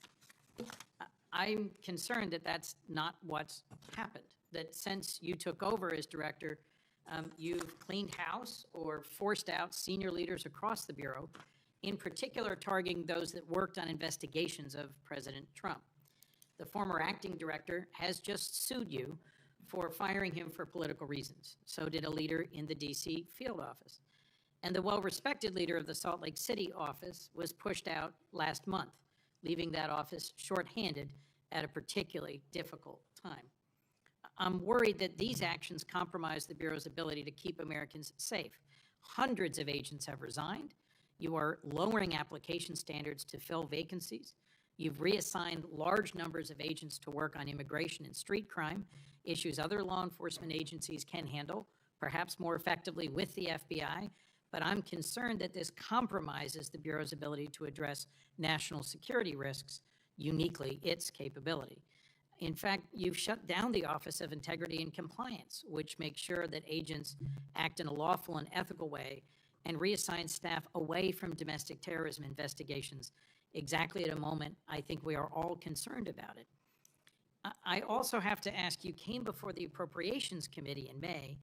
I'm concerned that that's not what's happened, that since you took over as director, you've cleaned house or forced out senior leaders across the Bureau, in particular targeting those that worked on investigations of President Trump. The former acting director has just sued you for firing him for political reasons. So did a leader in the DC field office. And the well-respected leader of the Salt Lake City office was pushed out last month, leaving that office shorthanded at a particularly difficult time. I'm worried that these actions compromise the Bureau's ability to keep Americans safe. Hundreds of agents have resigned. You are lowering application standards to fill vacancies. You've reassigned large numbers of agents to work on immigration and street crime, issues other law enforcement agencies can handle, perhaps more effectively with the FBI. But I'm concerned that this compromises the Bureau's ability to address national security risks, uniquely its capability. In fact, you've shut down the Office of Integrity and Compliance, which makes sure that agents act in a lawful and ethical way, and reassign staff away from domestic terrorism investigations, exactly at a moment I think we are all concerned about it. I also have to ask, you came before the Appropriations Committee in May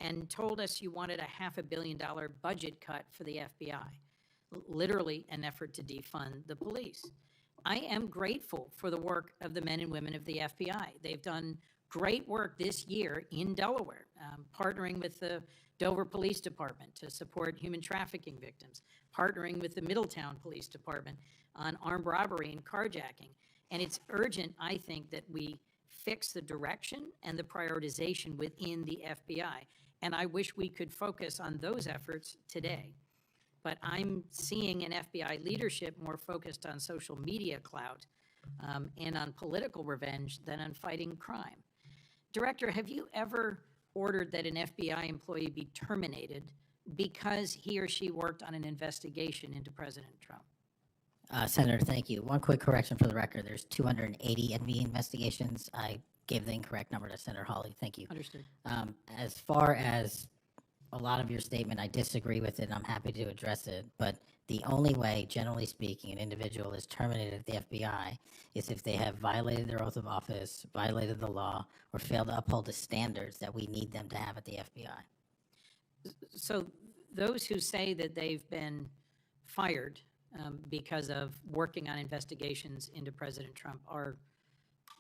and told us you wanted a $500 million budget cut for the FBI, literally an effort to defund the police. I am grateful for the work of the men and women of the FBI. They've done great work this year in Delaware, partnering with the Dover Police Department to support human trafficking victims, partnering with the Middletown Police Department on armed robbery and carjacking. And it's urgent, I think, that we fix the direction and the prioritization within the FBI. And I wish we could focus on those efforts today. But I'm seeing an FBI leadership more focused on social media clout and on political revenge than on fighting crime. Director, have you ever ordered that an FBI employee be terminated because he or she worked on an investigation into President Trump? Senator, thank you. One quick correction for the record. There's 280 NVE investigations. I gave the incorrect number to Senator Hawley. Thank you. Understood. As far as a lot of your statement. I disagree with it, and I'm happy to address it. But the only way, generally speaking, an individual is terminated at the FBI is if they have violated their oath of office, violated the law, or failed to uphold the standards that we need them to have at the FBI. So those who say that they've been fired because of working on investigations into President Trump are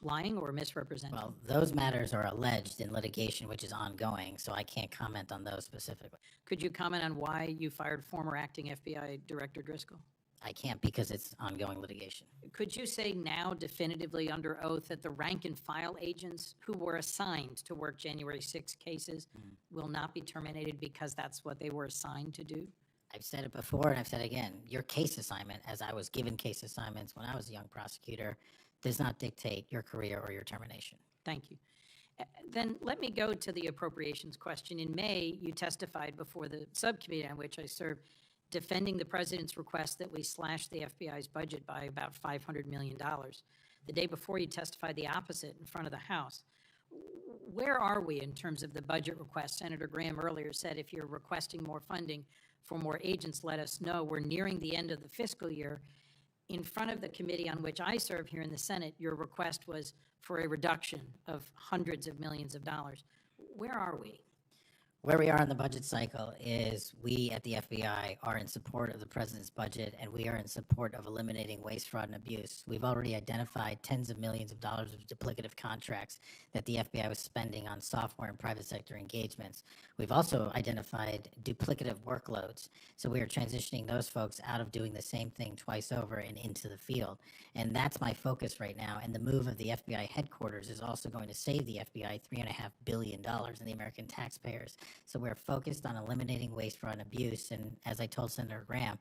lying or misrepresenting? Well, those matters are alleged in litigation, which is ongoing, so I can't comment on those specifically. Could you comment on why you fired former acting FBI Director Driscoll? I can't because it's ongoing litigation. Could you say now definitively under oath that the rank and file agents who were assigned to work January 6 cases will not be terminated because that's what they were assigned to do? I've said it before and I've said it again. Your case assignment, as I was given case assignments when I was a young prosecutor, does not dictate your career or your termination. Thank you. Then let me go to the appropriations question. In May, you testified before the subcommittee on which I serve, defending the president's request that we slash the FBI's budget by about $500 million. The day before, you testified the opposite in front of the House. Where are we in terms of the budget request? Senator Graham earlier said if you're requesting more funding for more agents, let us know. We're nearing the end of the fiscal year. In front of the committee on which I serve here in the Senate, your request was for a reduction of hundreds of millions of dollars. Where are we? Where we are in the budget cycle is we at the FBI are in support of the president's budget, and we are in support of eliminating waste, fraud, and abuse. We've already identified tens of millions of dollars of duplicative contracts that the FBI was spending on software and private sector engagements. We've also identified duplicative workloads. So we are transitioning those folks out of doing the same thing twice over and into the field. And that's my focus right now. And the move of the FBI headquarters is also going to save the FBI $3.5 billion in the American taxpayers. So we're focused on eliminating waste, fraud, and abuse. And as I told Senator Graham,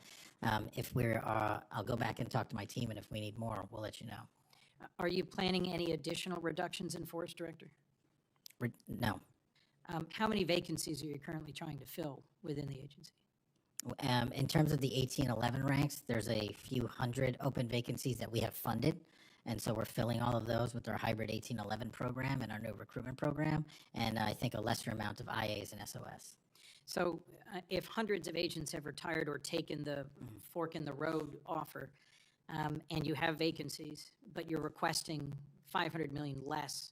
if we're, I'll go back and talk to my team, and if we need more, we'll let you know. Are you planning any additional reductions in force, Director? No. How many vacancies are you currently trying to fill within the agency? In terms of the 1811 ranks, there's a few hundred open vacancies that we have funded. And so we're filling all of those with our hybrid 1811 program and our new recruitment program, and I think a lesser amount of IAs and SOS. So if hundreds of agents have retired or taken the fork in the road offer, and you have vacancies, but you're requesting $500 million less,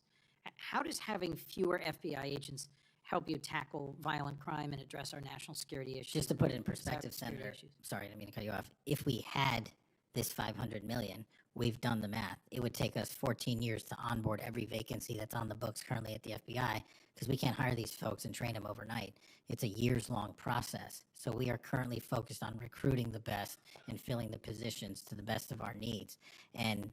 how does having fewer FBI agents help you tackle violent crime and address our national security issues? Just to put it in perspective, Security Senator, issues. sorry, I didn't mean to cut you off. If we had this $500 million, we've done the math. It would take us 14 years to onboard every vacancy that's on the books currently at the FBI, because we can't hire these folks and train them overnight. It's a years-long process. So we are currently focused on recruiting the best and filling the positions to the best of our needs. And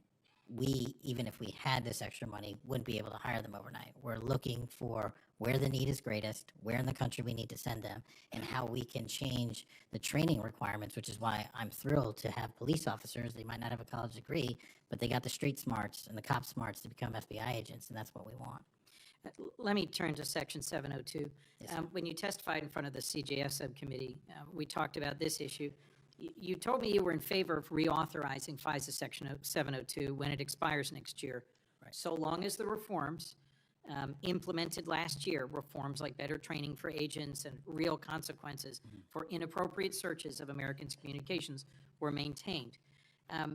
we, even if we had this extra money, wouldn't be able to hire them overnight. We're looking for where the need is greatest, where in the country we need to send them, and how we can change the training requirements, which is why I'm thrilled to have police officers. They might not have a college degree, but they got the street smarts and the cop smarts to become FBI agents, and that's what we want. Let me turn to Section 702. Yes, sir. When you testified in front of the CJS subcommittee, we talked about this issue. You told me you were in favor of reauthorizing FISA Section 702 when it expires next year, Right. so long as the reforms implemented last year, reforms like better training for agents and real consequences for inappropriate searches of Americans' communications were maintained.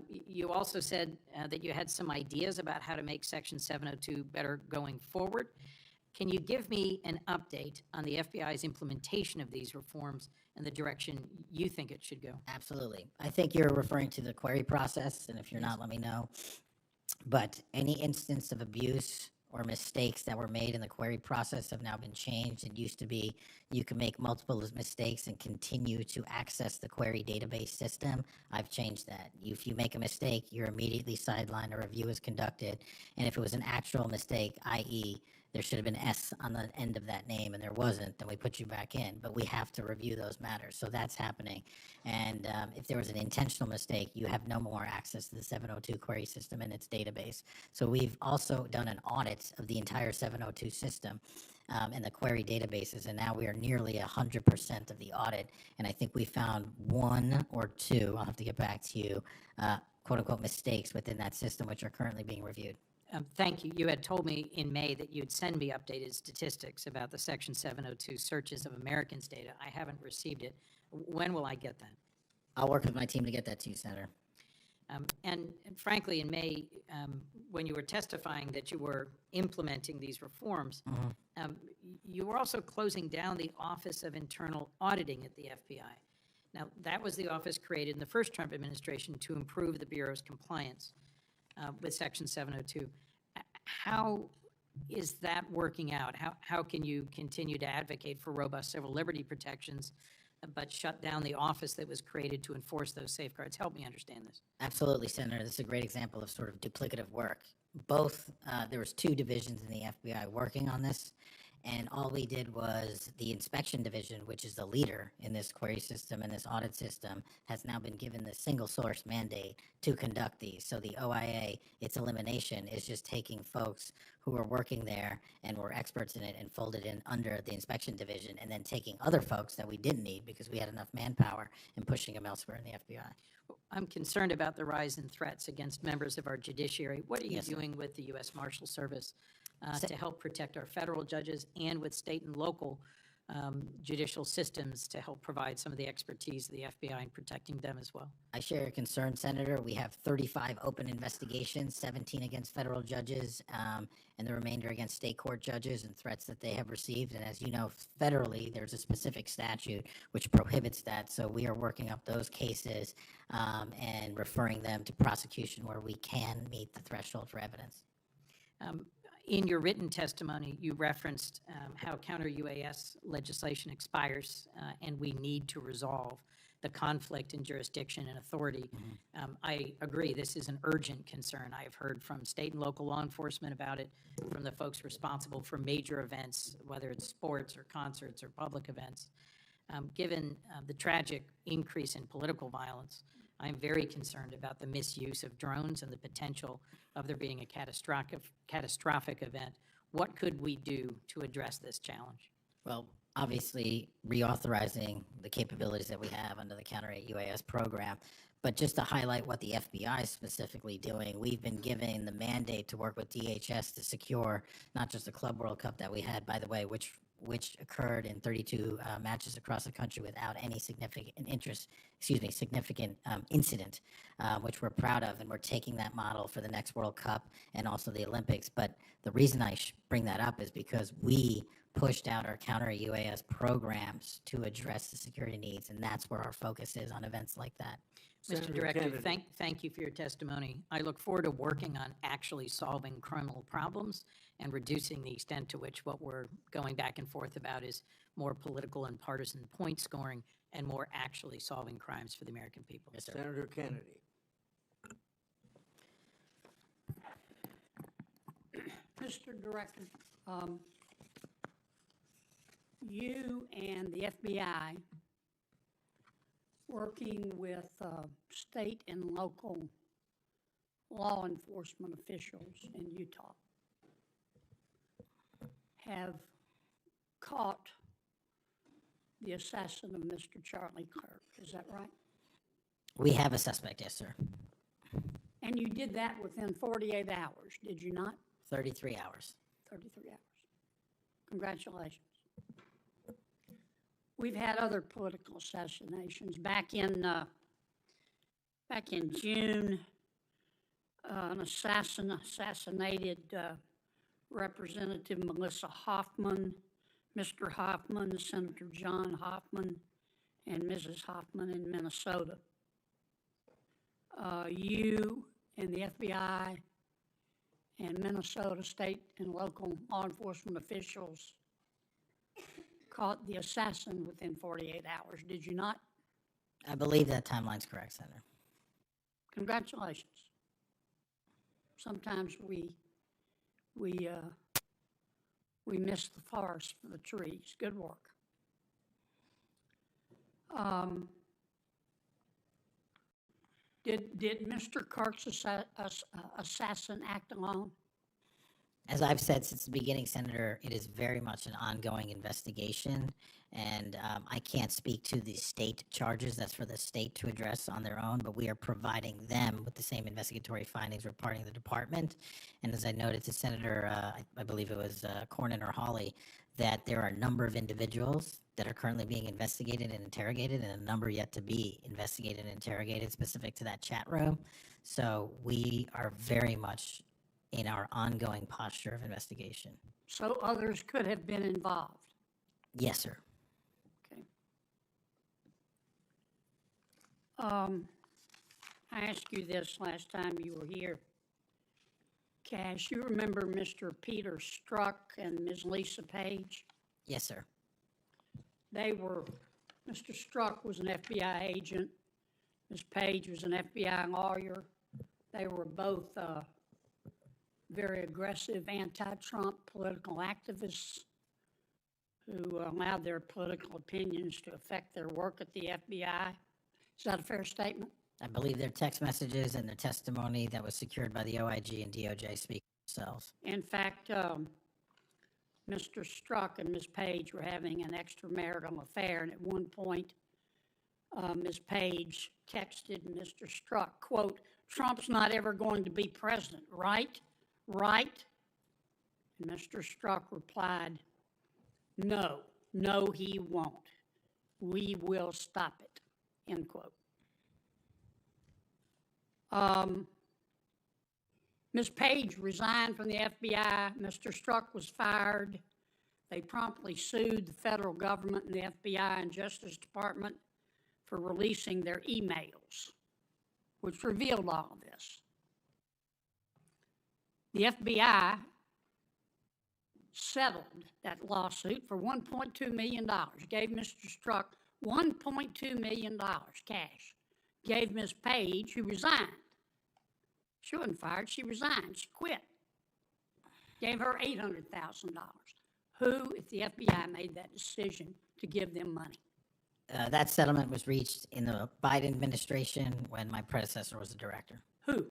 You also said that you had some ideas about how to make Section 702 better going forward. Can you give me an update on the FBI's implementation of these reforms and the direction you think it should go? Absolutely. I think you're referring to the query process, and if you're not, let me know. But any instance of abuse or mistakes that were made in the query process have now been changed. It used to be you can make multiple mistakes and continue to access the query database system. I've changed that. If you make a mistake, you're immediately sidelined, a review is conducted, and if it was an actual mistake, i.e., there should have been S on the end of that name and there wasn't, then we put you back in. But we have to review those matters. So that's happening. And if there was an intentional mistake, you have no more access to the 702 query system and its database. So we've also done an audit of the entire 702 system and the query databases. And now we are nearly 100% of the audit. And I think we found one or two, I'll have to get back to you, quote unquote mistakes within that system, which are currently being reviewed. Thank you. You had told me in May that you'd send me updated statistics about the Section 702 searches of Americans' data. I haven't received it. When will I get that? I'll work with my team to get that to you, Senator. And frankly, in May, when you were testifying that you were implementing these reforms, you were also closing down the Office of Internal Auditing at the FBI. Now, that was the office created in the first Trump administration to improve the Bureau's compliance with Section 702. How is that working out? How can you continue to advocate for robust civil liberty protections but shut down the office that was created to enforce those safeguards? Help me understand this. Absolutely, Senator. This is a great example of sort of duplicative work. There was 2 divisions in the FBI working on this, and all we did was the inspection division, which is the leader in this query system and this audit system, has now been given the single source mandate to conduct these. So the OIA, its elimination is just taking folks who are working there and were experts in it and folded in under the inspection division, and then taking other folks that we didn't need because we had enough manpower and pushing them elsewhere in the FBI. I'm concerned about the rise in threats against members of our judiciary. What are you Yes, sir. doing with the U.S. Marshal Service to help protect our federal judges and with state and local judicial systems to help provide some of the expertise of the FBI in protecting them as well? I share your concern, Senator. We have 35 open investigations, 17 against federal judges, and the remainder against state court judges and threats that they have received. And as you know, federally, there's a specific statute which prohibits that. So we are working up those cases and referring them to prosecution where we can meet the threshold for evidence. In your written testimony, you referenced how counter-UAS legislation expires and we need to resolve the conflict in jurisdiction and authority. I agree, this is an urgent concern. I have heard from state and local law enforcement about it, from the folks responsible for major events, whether it's sports or concerts or public events. Given the tragic increase in political violence, I'm very concerned about the misuse of drones and the potential of there being a catastrophic event. What could we do to address this challenge? Well, obviously, reauthorizing the capabilities that we have under the Counter-UAS program. But just to highlight what the FBI is specifically doing, we've been given the mandate to work with DHS to secure not just the Club World Cup that we had, by the way, which occurred in 32 matches across the country without any significant incident, which we're proud of, and we're taking that model for the next World Cup and also the Olympics. But the reason I bring that up is because we pushed out our counter-UAS programs to address the security needs, and that's where our focus is on events like that. Mr. Director, thank you for your testimony. I look forward to working on actually solving criminal problems and reducing the extent to which what we're going back and forth about is more political and partisan point scoring and more actually solving crimes for the American people. Yes, sir. Senator Kennedy. Mr. Director, you and the FBI, working with state and local law enforcement officials in Utah, have caught the assassin of Mr. Charlie Kirk. Is that right? We have a suspect, yes, sir. And you did that within 48 hours, did you not? 33 hours. 33 hours. Congratulations. We've had other political assassinations. Back in June, an assassinated Representative Melissa Hoffman, Mr. Hoffman, Senator John Hoffman, and Mrs. Hoffman in Minnesota. You and the FBI and Minnesota state and local law enforcement officials caught the assassin within 48 hours, did you not? I believe that timeline's correct, Senator. Congratulations. Sometimes we miss the forest for the trees. Good work. Did Mr. Kirk's assassin act alone? As I've said since the beginning, Senator, it is very much an ongoing investigation, and I can't speak to the state charges. That's for the state to address on their own, but we are providing them with the same investigatory findings reporting the department. And as I noted to Senator, I believe it was Cornyn or Hawley, that there are a number of individuals that are currently being investigated and interrogated, and a number yet to be investigated and interrogated specific to that chat room. So we are very much in our ongoing posture of investigation. So others could have been involved. Yes, sir. Okay. I asked you this last time you were here. Cash, you remember Mr. Peter Struck and Ms. Lisa Page? Yes, sir. Mr. Struck was an FBI agent. Ms. Page was an FBI lawyer. They were both very aggressive anti-Trump political activists who allowed their political opinions to affect their work at the FBI. Is that a fair statement? I believe their text messages and their testimony that was secured by the OIG and DOJ speak for themselves. In fact, Mr. Struck and Ms. Page were having an extramarital affair, and at one point, Ms. Page texted Mr. Struck, quote, "Trump's not ever going to be president, right? Right?" And Mr. Struck replied, "No, he won't. We will stop it," end quote. Ms. Page resigned from the FBI. Mr. Struck was fired. They promptly sued the federal government and the FBI and Justice Department for releasing their emails, which revealed all of this. The FBI settled that lawsuit for $1.2 million, gave Mr. Struck $1.2 million cash, gave Ms. Page, who resigned. She wasn't fired, she resigned, she quit. Gave her $800,000. Who, if the FBI made that decision to give them money? That settlement was reached in the Biden administration when my predecessor was the director. Who?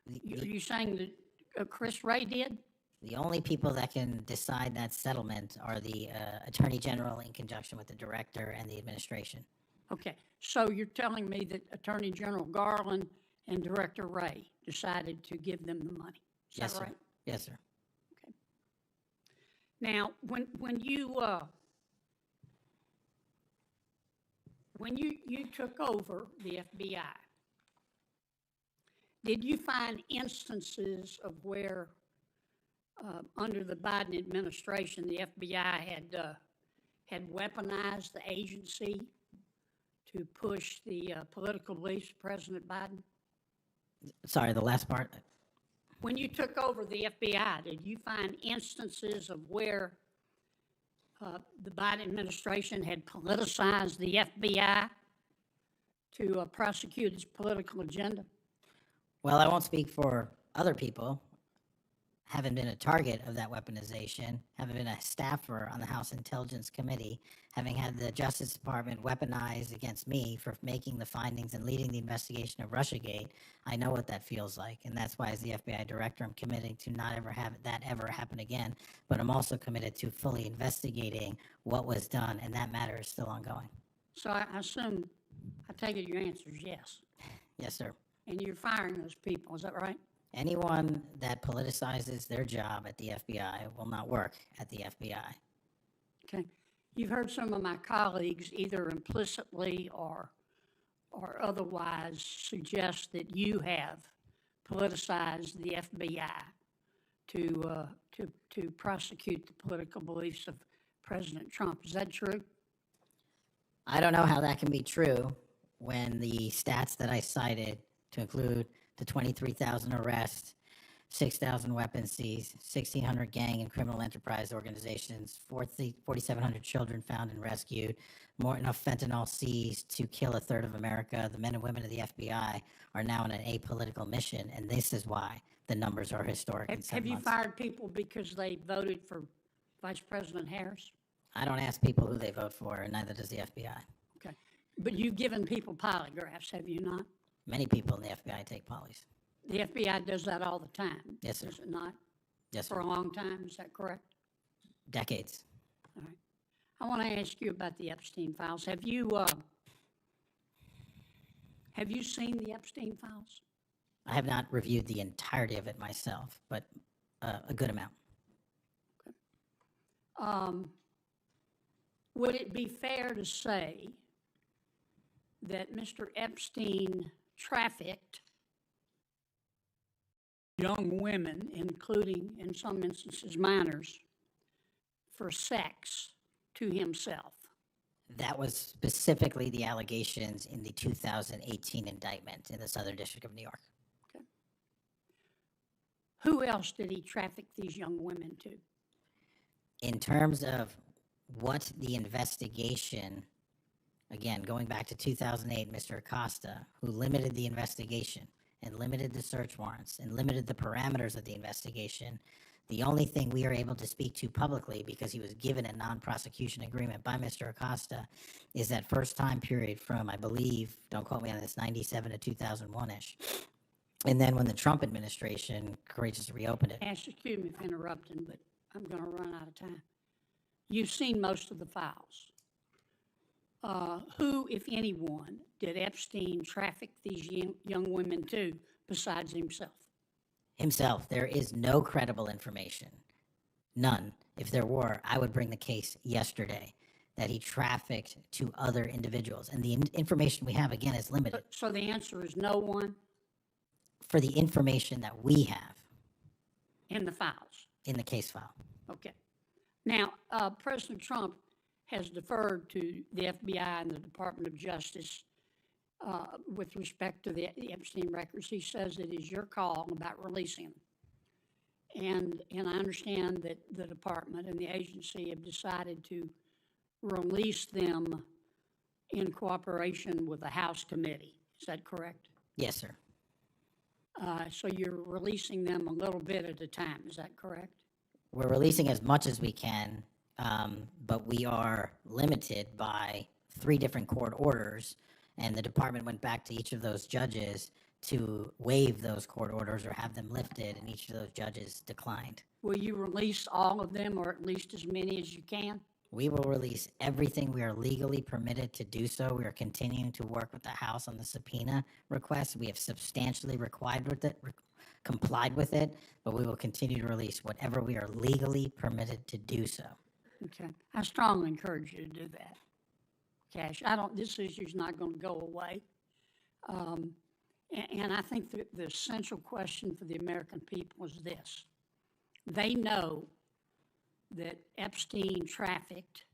Are you saying that Chris Wray did? The only people that can decide that settlement are the Attorney General in conjunction with the director and the administration. Okay, so you're telling me that Attorney General Garland and Director Wray decided to give them the money? Is Yes, that sir. right? Yes, sir. Okay. Now, when you took over the FBI, did you find instances of where, under the Biden administration, the FBI had weaponized the agency to push the political beliefs of President Biden? Sorry, the last part. When you took over the FBI, did you find instances of where the Biden administration had politicized the FBI to prosecute its political agenda? Well, I won't speak for other people. Haven't been a target of that weaponization, haven't been a staffer on the House Intelligence Committee, having had the Justice Department weaponized against me for making the findings and leading the investigation of Russiagate. I know what that feels like, and that's why as the FBI director, I'm committed to not ever have that ever happen again, but I'm also committed to fully investigating what was done, and that matter is still ongoing. So I assume, I take it your answer is yes. Yes, sir. And you're firing those people, is that right? Anyone that politicizes their job at the FBI will not work at the FBI. Okay. You've heard some of my colleagues either implicitly or otherwise suggest that you have politicized the FBI to prosecute the political beliefs of President Trump. Is that true? I don't know how that can be true when the stats that I cited, to include the 23,000 arrests, 6,000 weapons seized, 1,600 gang and criminal enterprise organizations, 4,700 children found and rescued, more enough fentanyl seized to kill a third of America. The men and women of the FBI are now on an apolitical mission, and this is why the numbers are historic. Have you fired people because they voted for Vice President Harris? I don't ask people who they vote for, and neither does the FBI. Okay. But you've given people polygraphs, have you not? Many people in the FBI take polys. The FBI does that all the time. Yes, sir. Does it not? Yes, for sir. a long time, is that correct? Decades. All right. I want to ask you about the Epstein files. Have you seen the Epstein files? I have not reviewed the entirety of it myself, but a good amount. Would it be fair to say that Mr. Epstein trafficked young women, including, in some instances, minors, for sex to himself? That was specifically the allegations in the 2018 indictment in the Southern District of New York. Who else did he traffic these young women to? In terms of what the investigation, again, going back to 2008, Mr. Acosta, who limited the investigation and limited the search warrants and limited the parameters of the investigation, the only thing we are able to speak to publicly, because he was given a non-prosecution agreement by Mr. Acosta, is that first time period from, I believe, don't quote me on this, 97 to 2001-ish. And then when the Trump administration courageously reopened it. Excuse me for interrupting, but I'm going to run out of time. You've seen most of the files. Who, if anyone, did Epstein traffic these young women to besides himself? Himself. There is no credible information. None. If there were, I would bring the case yesterday that he trafficked to other individuals. And the information we have, again, is limited. So the answer is no one For the information that we have in the files? in the case file. Okay. Now, President Trump has deferred to the FBI and the Department of Justice with respect to the Epstein records. He says it is your call about releasing them. And I understand that the department and the agency have decided to release them in cooperation with the House committee. Is that correct? Yes, sir. So you're releasing them a little bit at a time. Is that correct? We're releasing as much as we can, but we are limited by 3 different court orders, and the department went back to each of those judges to waive those court orders or have them lifted, and each of those judges declined. Will you release all of them, or at least as many as you can? We will release everything we are legally permitted to do so. We are continuing to work with the House on the subpoena request. We have substantially complied with it, but we will continue to release whatever we are legally permitted to do so. Okay. I strongly encourage you to do that. Kash, this issue's not going to go away. And I think the central question for the American people is this. They know that Epstein trafficked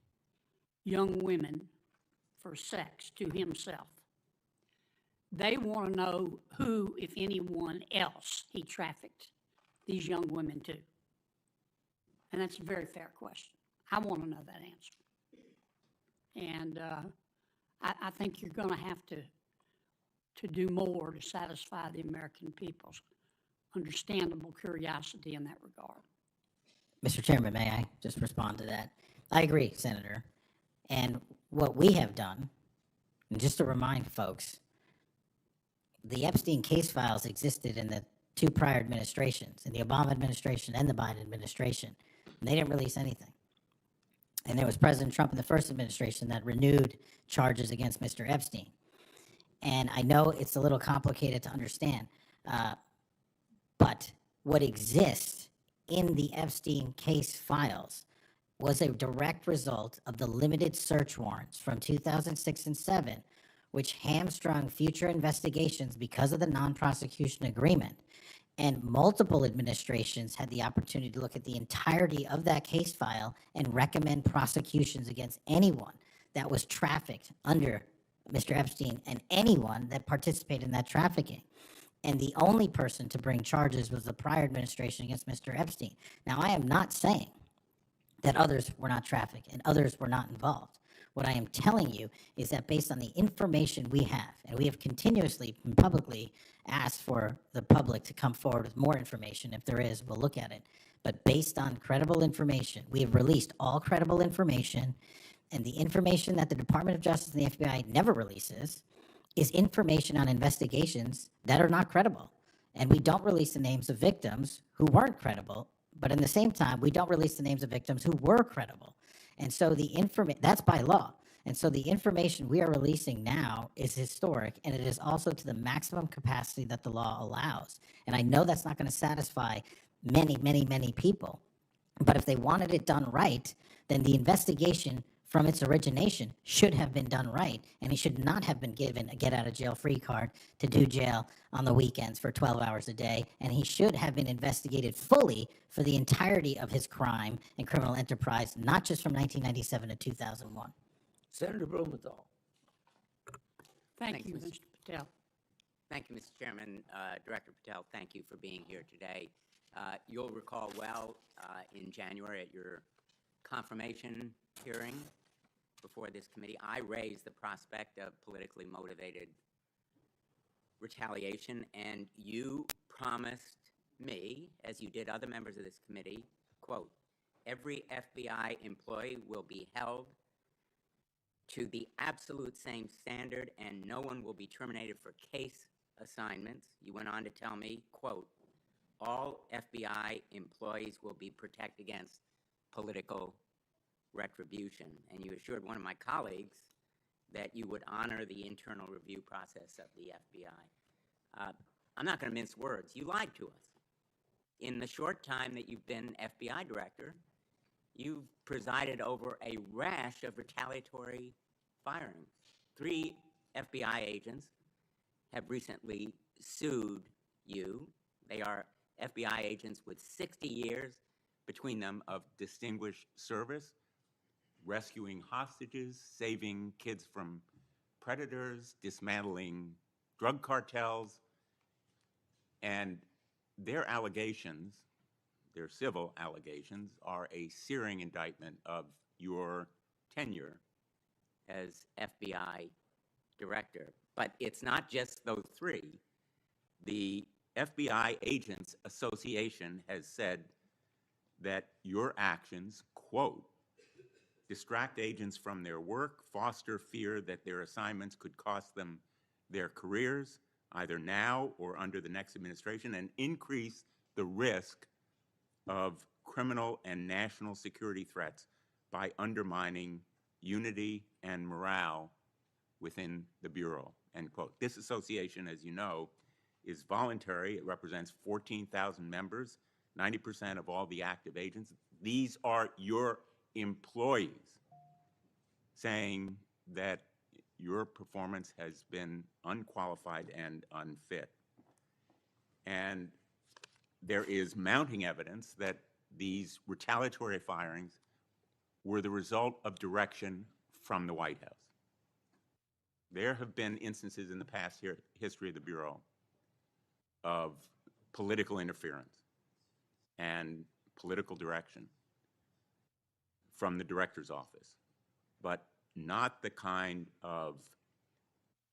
young women for sex to himself. They want to know who, if anyone else, he trafficked these young women to. And that's a very fair question. I want to know that answer. And I think you're going to have to do more to satisfy the American people's understandable curiosity in that regard. Mr. Chairman, may I just respond to that? I agree, Senator. And what we have done, and just to remind folks, the Epstein case files existed in the 2 prior administrations, in the Obama administration and the Biden administration, and they didn't release anything. And there was President Trump in the first administration that renewed charges against Mr. Epstein. And I know it's a little complicated to understand, but what exists in the Epstein case files was a direct result of the limited search warrants from 2006 and 7, which hamstrung future investigations because of the non-prosecution agreement. And multiple administrations had the opportunity to look at the entirety of that case file and recommend prosecutions against anyone that was trafficked under Mr. Epstein and anyone that participated in that trafficking. And the only person to bring charges was the prior administration against Mr. Epstein. Now, I am not saying that others were not trafficked and others were not involved. What I am telling you is that based on the information we have, and we have continuously and publicly asked for the public to come forward with more information. If there is, we'll look at it. But based on credible information, we have released all credible information, and the information that the Department of Justice and the FBI never releases is information on investigations that are not credible. And we don't release the names of victims who weren't credible But in the same time, we don't release the names of victims who were credible. And so that's by law. And so the information we are releasing now is historic, and it is also to the maximum capacity that the law allows. And I know that's not going to satisfy many, many, many people. But if they wanted it done right, then the investigation from its origination should have been done right, and he should not have been given a get-out-of-jail-free card to do jail on the weekends for 12 hours a day, and he should have been investigated fully for the entirety of his crime and criminal enterprise, not just from 1997 to 2001. Senator Blumenthal. Thank you, Mr. Patel. Thank you, Mr. Chairman. Director Patel, thank you for being here today. You'll recall well in January at your confirmation hearing before this committee, I raised the prospect of politically motivated retaliation, and you promised me, as you did other members of this committee, quote, every FBI employee will be held to the absolute same standard and no one will be terminated for case assignments. You went on to tell me, quote, all FBI employees will be protected against political retribution. And you assured one of my colleagues that you would honor the internal review process of the FBI. I'm not going to mince words. You lied to us. In the short time that you've been FBI director, you've presided over a rash of retaliatory firings. 3 FBI agents have recently sued you. They are FBI agents with 60 years between them of distinguished service, rescuing hostages, saving kids from predators, dismantling drug cartels, and their allegations, their civil allegations, are a searing indictment of your tenure as FBI director. But it's not just those 3. The FBI Agents Association has said that your actions, quote, distract agents from their work, foster fear that their assignments could cost them their careers, either now or under the next administration, and increase the risk of criminal and national security threats by undermining unity and morale within the Bureau, end quote. This association, as you know, is voluntary. It represents 14,000 members, 90% of all the active agents. These are your employees saying that your performance has been unqualified and unfit. And there is mounting evidence that these retaliatory firings were the result of direction from the White House. There have been instances in the past history of the Bureau of political interference and political direction from the director's office, but not the kind of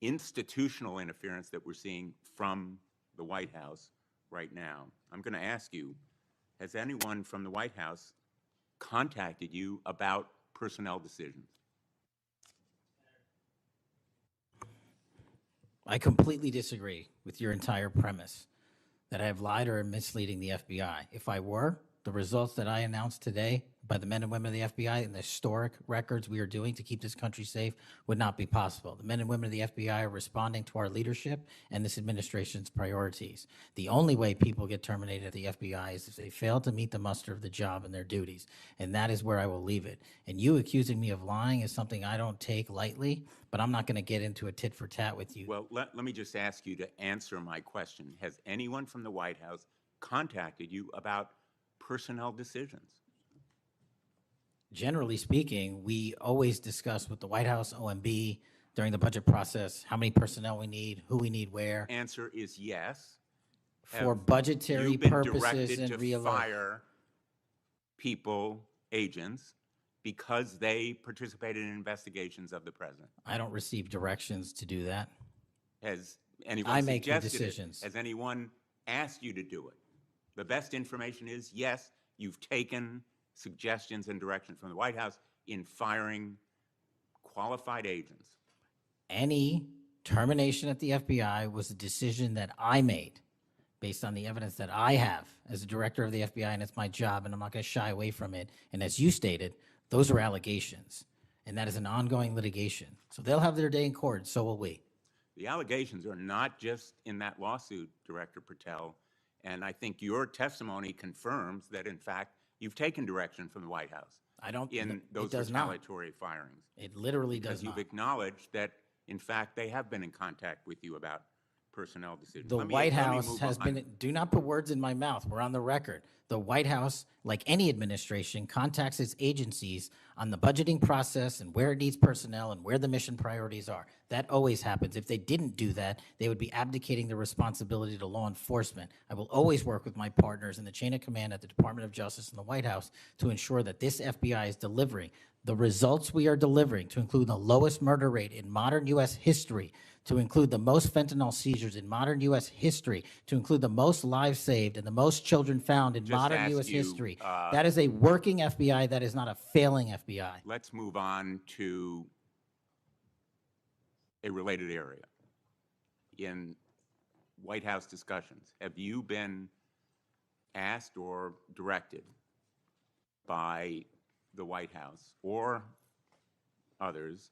institutional interference that we're seeing from the White House right now. I'm going to ask you, has anyone from the White House contacted you about personnel decisions? I completely disagree with your entire premise that I have lied or am misleading the FBI. If I were, the results that I announced today by the men and women of the FBI and the historic records we are doing to keep this country safe would not be possible. The men and women of the FBI are responding to our leadership and this administration's priorities. The only way people get terminated at the FBI is if they fail to meet the muster of the job and their duties, and that is where I will leave it. And you accusing me of lying is something I don't take lightly, but I'm not going to get into a tit for tat with you. Well, let me just ask you to answer my question. Has anyone from the White House contacted you about personnel decisions? Generally speaking, we always discuss with the White House, OMB, during the budget process, how many personnel we need, who we need where. Answer is yes. For Have budgetary you been purposes directed and to fire people, agents, because they participated in investigations of the president? I don't receive directions to do that. Has anyone I make the suggested it? decisions. Has anyone asked you to do it? The best information is, yes, you've taken suggestions and direction from the White House in firing qualified agents. Any termination at the FBI was a decision that I made, based on the evidence that I have as a director of the FBI, and it's my job, and I'm not going to shy away from it. And as you stated, those are allegations, and that is an ongoing litigation. So they'll have their day in court, so will we. The allegations are not just in that lawsuit, Director Patel, and I think your testimony confirms that, in fact, you've taken direction from the White House I don't. in it those does not. retaliatory firings. It literally does Because you've not. acknowledged that, in fact, they have been in contact with you about personnel decisions. The Let me- White let me House move has on. been, do not put words in my mouth, we're on the record. The White House, like any administration, contacts its agencies on the budgeting process and where it needs personnel and where the mission priorities are. That always happens. If they didn't do that, they would be abdicating their responsibility to law enforcement. I will always work with my partners in the chain of command at the Department of Justice and the White House to ensure that this FBI is delivering the results we are delivering, to include the lowest murder rate in modern U.S. history, to include the most fentanyl seizures in modern U.S. history, to include the most lives saved and the most children found in Just modern ask U.S. you, history. That is a working FBI. That is not a failing FBI. Let's move on to a related area. In White House discussions, have you been asked or directed by the White House or others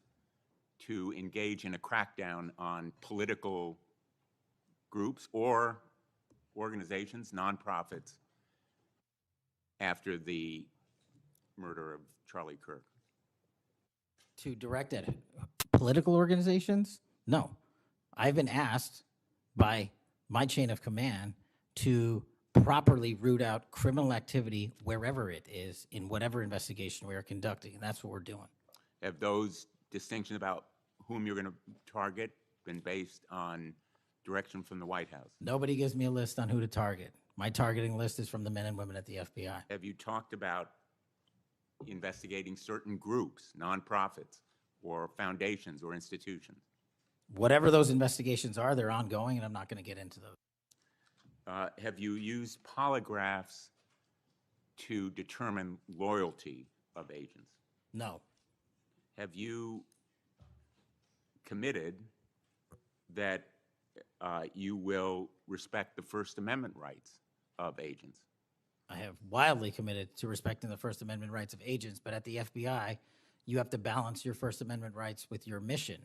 to engage in a crackdown on political groups or organizations, nonprofits, after the murder of Charlie Kirk? To direct at political organizations? No. I've been asked by my chain of command to properly root out criminal activity wherever it is in whatever investigation we are conducting, and that's what we're doing. Have those distinctions about whom you're going to target been based on direction from the White House? Nobody gives me a list on who to target. My targeting list is from the men and women at the FBI. Have you talked about investigating certain groups, nonprofits, or foundations or institutions? Whatever those investigations are, they're ongoing, and I'm not going to get into those. Have you used polygraphs to determine loyalty of agents? No. Have you committed that you will respect the First Amendment rights of agents? I have wildly committed to respecting the First Amendment rights of agents, but at the FBI, you have to balance your First Amendment rights with your mission.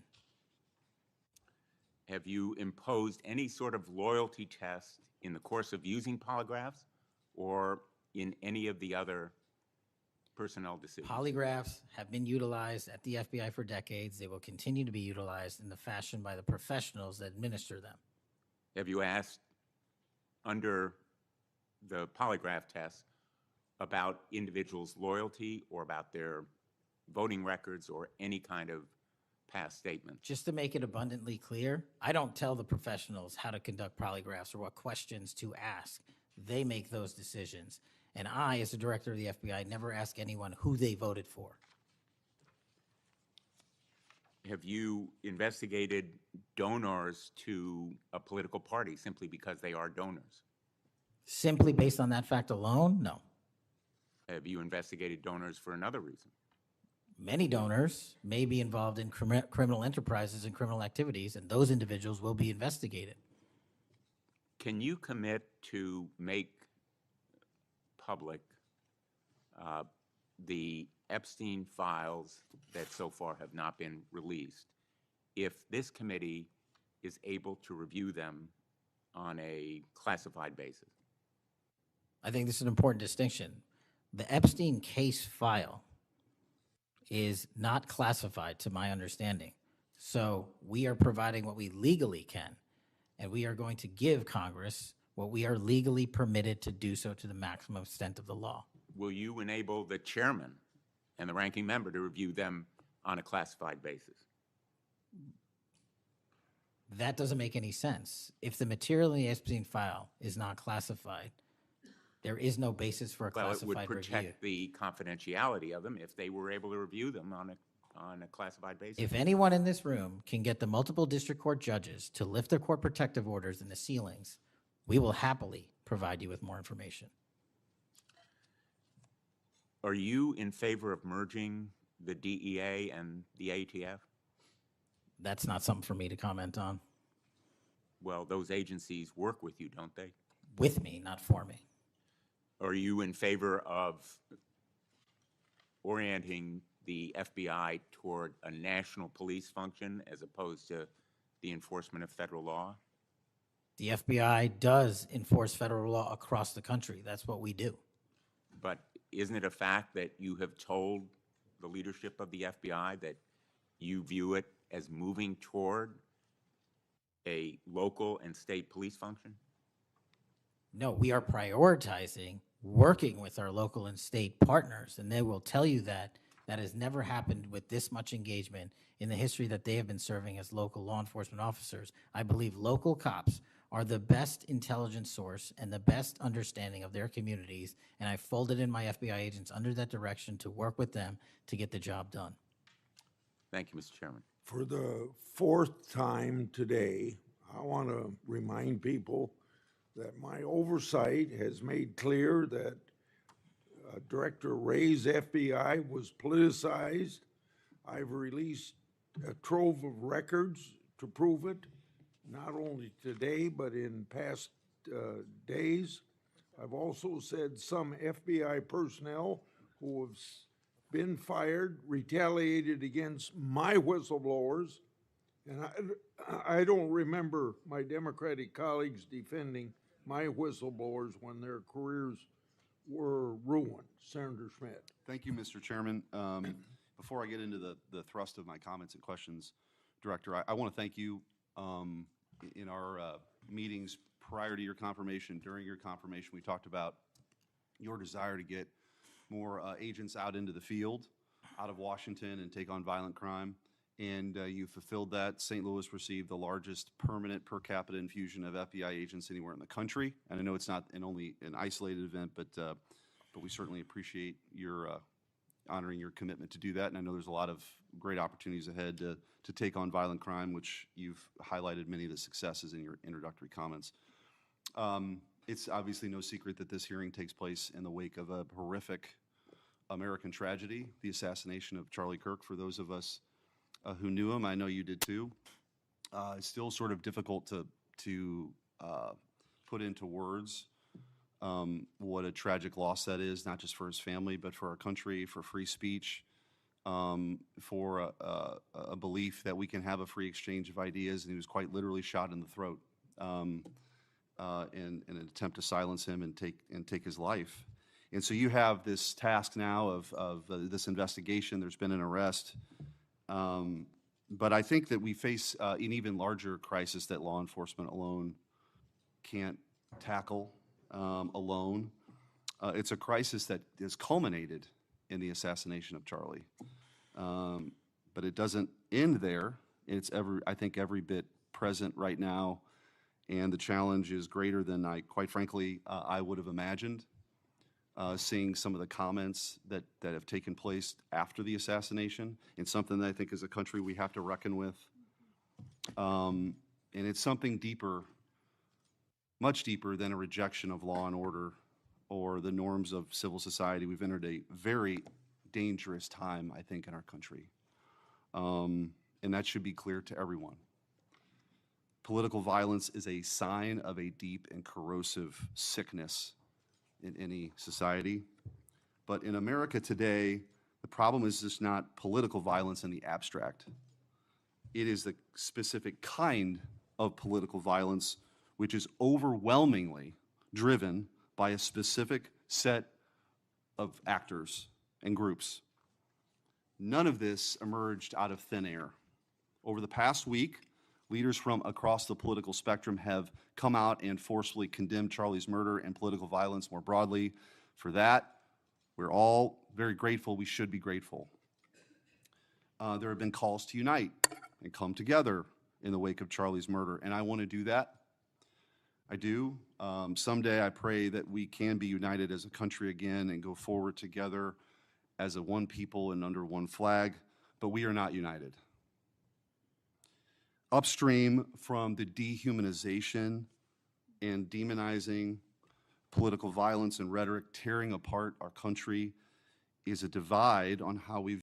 Have you imposed any sort of loyalty test in the course of using polygraphs or in any of the other personnel decisions? Polygraphs have been utilized at the FBI for decades. They will continue to be utilized in the fashion by the professionals that administer them. Have you asked under the polygraph test about individuals' loyalty or about their voting records or any kind of past statement? Just to make it abundantly clear, I don't tell the professionals how to conduct polygraphs or what questions to ask. They make those decisions. And I, as the director of the FBI, never ask anyone who they voted for. Have you investigated donors to a political party simply because they are donors? Simply based on that fact alone, no. Have you investigated donors for another reason? Many donors may be involved in criminal enterprises and criminal activities, and those individuals will be investigated. Can you commit to make public the Epstein files that so far have not been released if this committee is able to review them on a classified basis? I think this is an important distinction. The Epstein case file is not classified, to my understanding. So we are providing what we legally can, and we are going to give Congress what we are legally permitted to do so to the maximum extent of the law. Will you enable the chairman and the ranking member to review them on a classified basis? That doesn't make any sense. If the material in the Epstein file is not classified, there is no basis for a Well, it classified would review. protect the confidentiality of them if they were able to review them on a classified basis. If anyone in this room can get the multiple district court judges to lift their court protective orders in the ceilings, we will happily provide you with more information. Are you in favor of merging the DEA and the ATF? That's not something for me to comment on. Well, those agencies work with you, don't they? with me, not for me. Are you in favor of orienting the FBI toward a national police function as opposed to the enforcement of federal law? The FBI does enforce federal law across the country. That's what we do. But isn't it a fact that you have told the leadership of the FBI that you view it as moving toward a local and state police function? No, we are prioritizing working with our local and state partners, and they will tell you that that has never happened with this much engagement in the history that they have been serving as local law enforcement officers. I believe local cops are the best intelligence source and the best understanding of their communities, and I folded in my FBI agents under that direction to work with them to get the job done. Thank you, Mr. Chairman. For the fourth time today, I want to remind people that my oversight has made clear that Director Ray's FBI was politicized. I've released a trove of records to prove it, not only today, but in past days. I've also said some FBI personnel who have been fired, retaliated against my whistleblowers, and I don't remember my Democratic colleagues defending my whistleblowers when their careers were ruined. Senator Schmidt. Thank you, Mr. Chairman. Before I get into the thrust of my comments and questions, Director, I want to thank you. In our meetings prior to your confirmation, during your confirmation, we talked about your desire to get more agents out into the field, out of Washington, and take on violent crime. And you fulfilled that. St. Louis received the largest permanent per capita infusion of FBI agents anywhere in the country. And I know it's not only an isolated event, but we certainly appreciate your honoring your commitment to do that. And I know there's a lot of great opportunities ahead to take on violent crime, which you've highlighted many of the successes in your introductory comments. It's obviously no secret that this hearing takes place in the wake of a horrific American tragedy, the assassination of Charlie Kirk. For those of us who knew him, I know you did too. It's still sort of difficult to put into words what a tragic loss that is, not just for his family, but for our country, for free speech, for a belief that we can have a free exchange of ideas. And he was quite literally shot in the throat in an attempt to silence him and take his life. And so you have this task now of this investigation. There's been an arrest. But I think that we face an even larger crisis that law enforcement alone can't tackle alone. It's a crisis that is culminated in the assassination of Charlie. But it doesn't end there. It's I think every bit present right now, and the challenge is greater than quite frankly, I would have imagined. Seeing some of the comments that have taken place after the assassination, and something that I think as a country we have to reckon with. And it's something deeper, much deeper than a rejection of law and order or the norms of civil society. We've entered a very dangerous time, I think, in our country. And that should be clear to everyone. Political violence is a sign of a deep and corrosive sickness in any society. But in America today, the problem is just not political violence in the abstract. It is the specific kind of political violence which is overwhelmingly driven by a specific set of actors and groups. None of this emerged out of thin air. Over the past week, leaders from across the political spectrum have come out and forcefully condemned Charlie's murder and political violence more broadly. For that, we're all very grateful. We should be grateful. There have been calls to unite and come together in the wake of Charlie's murder, and I want to do that. I do. Someday I pray that we can be united as a country again and go forward together as a one people and under one flag, but we are not united. Upstream from the dehumanization and demonizing political violence and rhetoric tearing apart our country is a divide on how we